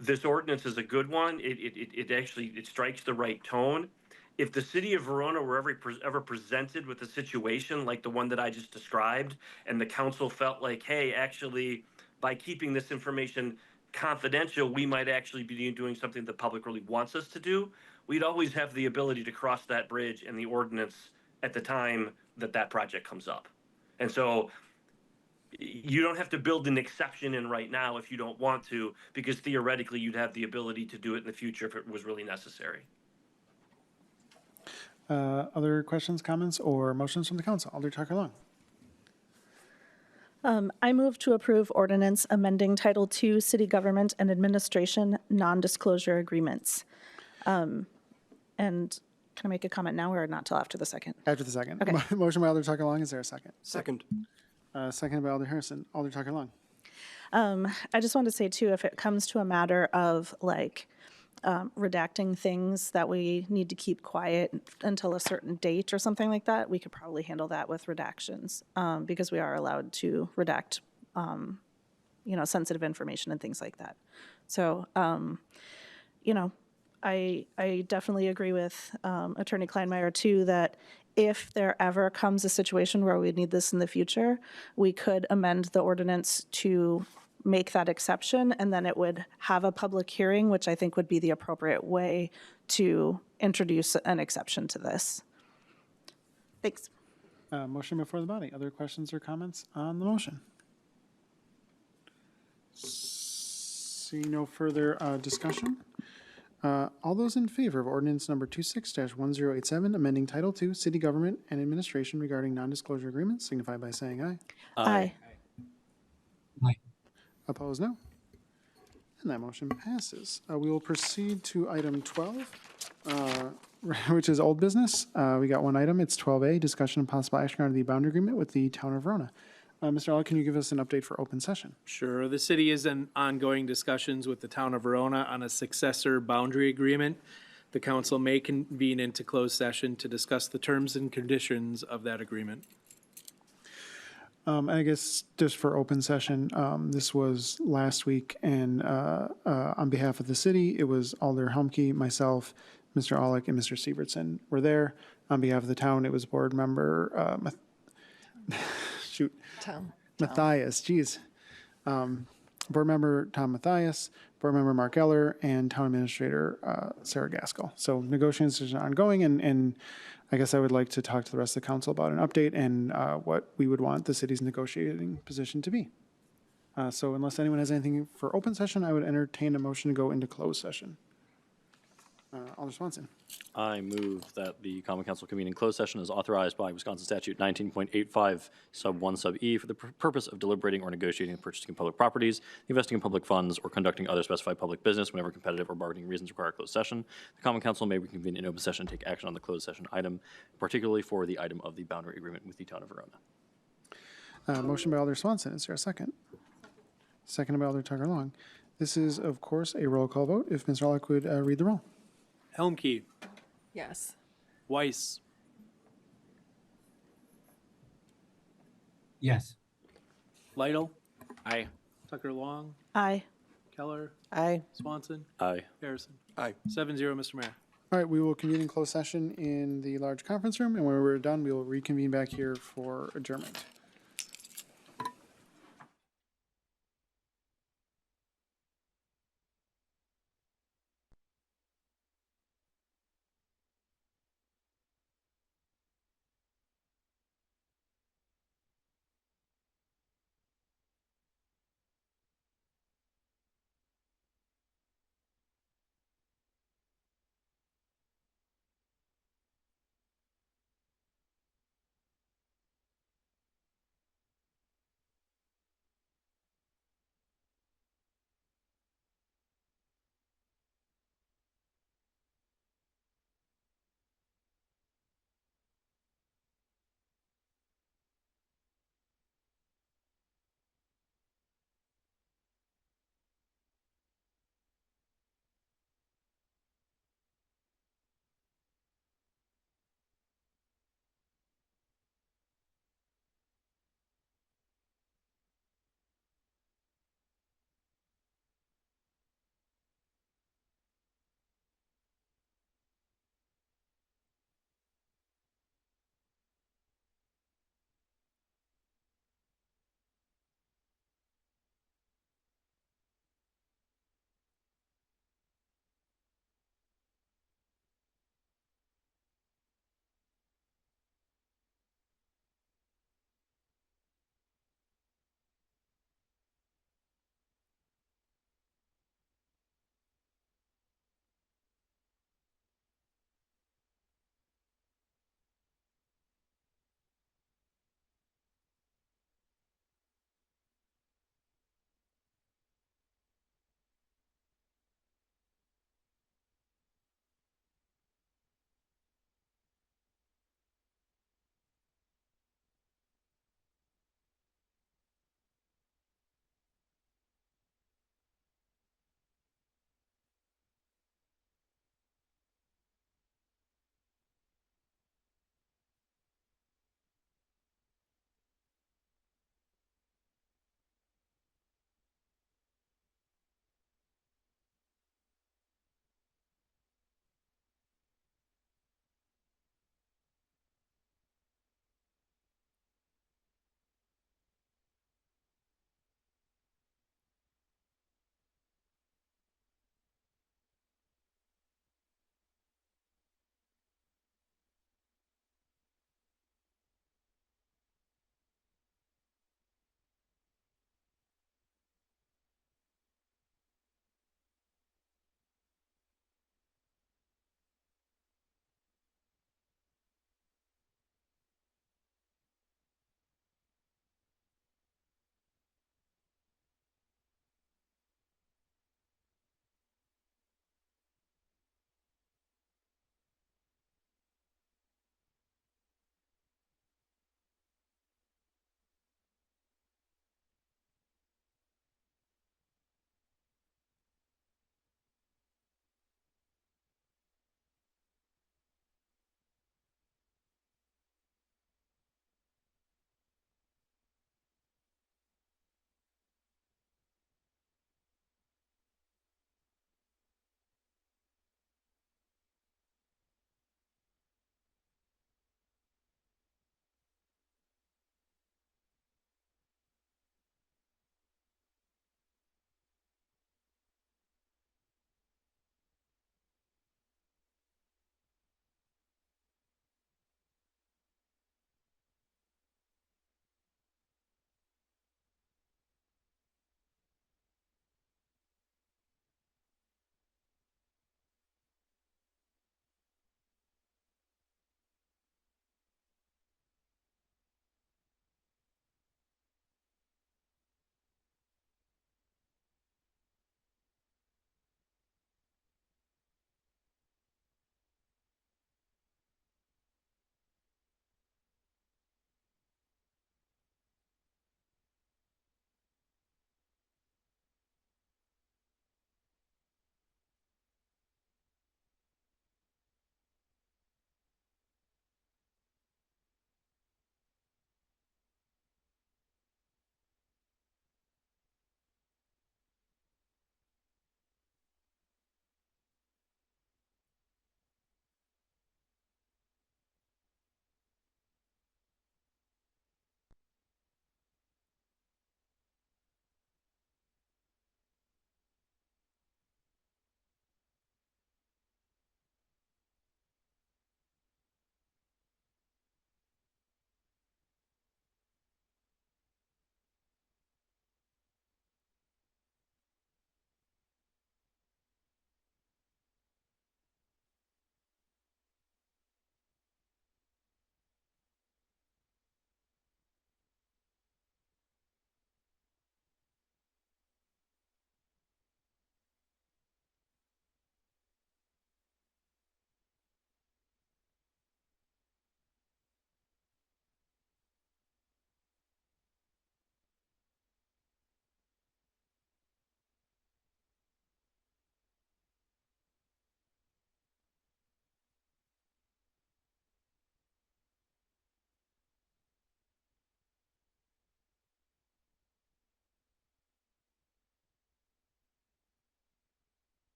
this ordinance is a good one. It strikes the right tone. If the city of Verona were ever presented with a situation like the one that I just described, and the council felt like, hey, actually, by keeping this information confidential, we might actually be doing something the public really wants us to do, we'd always have the ability to cross that bridge in the ordinance at the time that project comes up. And so you don't have to build an exception in right now if you don't want to, because theoretically you'd have the ability to do it in the future if it was really necessary. Other questions, comments, or motions from the council? Alder Tucker Long. I move to approve ordinance amending Title II City Government and Administration Non-Disclosure Agreements. And can I make a comment now or not till after the second? After the second. Okay. Motion by Alder Tucker Long. Is there a second? Second. Second by Alder Harrison. Alder Tucker Long. I just wanted to say too, if it comes to a matter of redacting things that we need to keep quiet until a certain date or something like that, we could probably handle that with redactions, because we are allowed to redact, sensitive information and things like that. So, I definitely agree with Attorney Kleinmeyer too, that if there ever comes a situation where we need this in the future, we could amend the ordinance to make that exception, and then it would have a public hearing, which I think would be the appropriate way to introduce an exception to this. Thanks. Motion before the body. Other questions or comments on the motion? Seeing no further discussion. All those in favor of ordinance number 26-1087, amending Title II, City Government and Administration regarding non-disclosure agreements, signify by saying aye. Aye. Aye. Opposed, no. And that motion passes. We will proceed to item 12, which is old business. We got one item. It's 12A, discussion and possible action on the boundary agreement with the town of Verona. Mr. Allah, can you give us an update for open session? Sure. The city is in ongoing discussions with the town of Verona on a successor boundary agreement. The council may convene into closed session to discuss the terms and conditions of that agreement. I guess just for open session, this was last week, and on behalf of the city, it was Alder Helmke, myself, Mr. Aulick, and Mr. Severson were there. On behalf of the town, it was board member, Matthias, geez. Board member Tom Matthias, board member Mark Eller, and town administrator Sarah Gaskell. So negotiations are ongoing, and I guess I would like to talk to the rest of the council about an update and what we would want the city's negotiating position to be. So unless anyone has anything for open session, I would entertain a motion to go into closed session. Alder Swanson. I move that the common council convene in closed session as authorized by Wisconsin statute 19.85 sub 1 sub e for the purpose of deliberating or negotiating the purchasing of public properties, investing in public funds, or conducting other specified public business whenever competitive or bargaining reasons require a closed session. The common council may reconvene in open session and take action on the closed session item, particularly for the item of the boundary agreement with the town of Verona. Motion by Alder Swanson. Is there a second? Seconded by Alder Tucker Long. This is, of course, a roll call vote. If Mr. Aulick would read the roll. Helmke, Yes. Weiss, Yes. Lytle, Aye. Tucker Long, Aye. Keller, Aye. Swanson, Aye. Harrison. Aye. 7-0, Mr. Mayor. All right, we will convene in closed session in the large conference room, and when we're done, we will reconvene back here for adjournment.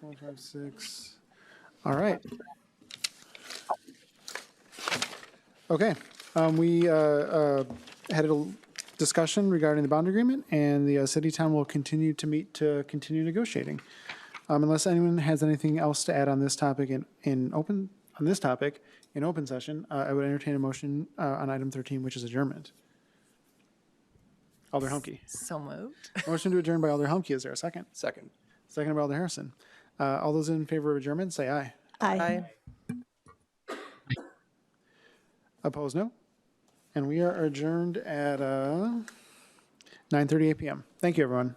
4, 5, 6. All right. Okay. We had a discussion regarding the bond agreement, and the city town will continue to meet to continue negotiating. Unless anyone has anything else to add on this topic in open session, I would entertain a motion on item 13, which is adjournment. Alder Humke. So moved. Motion to adjourn by Alder Humke. Is there a second? Second. Second by Alder Harrison. All those in favor of adjournment, say aye. Aye. Opposed, no. And we are adjourned at 9:38 p.m. Thank you, everyone.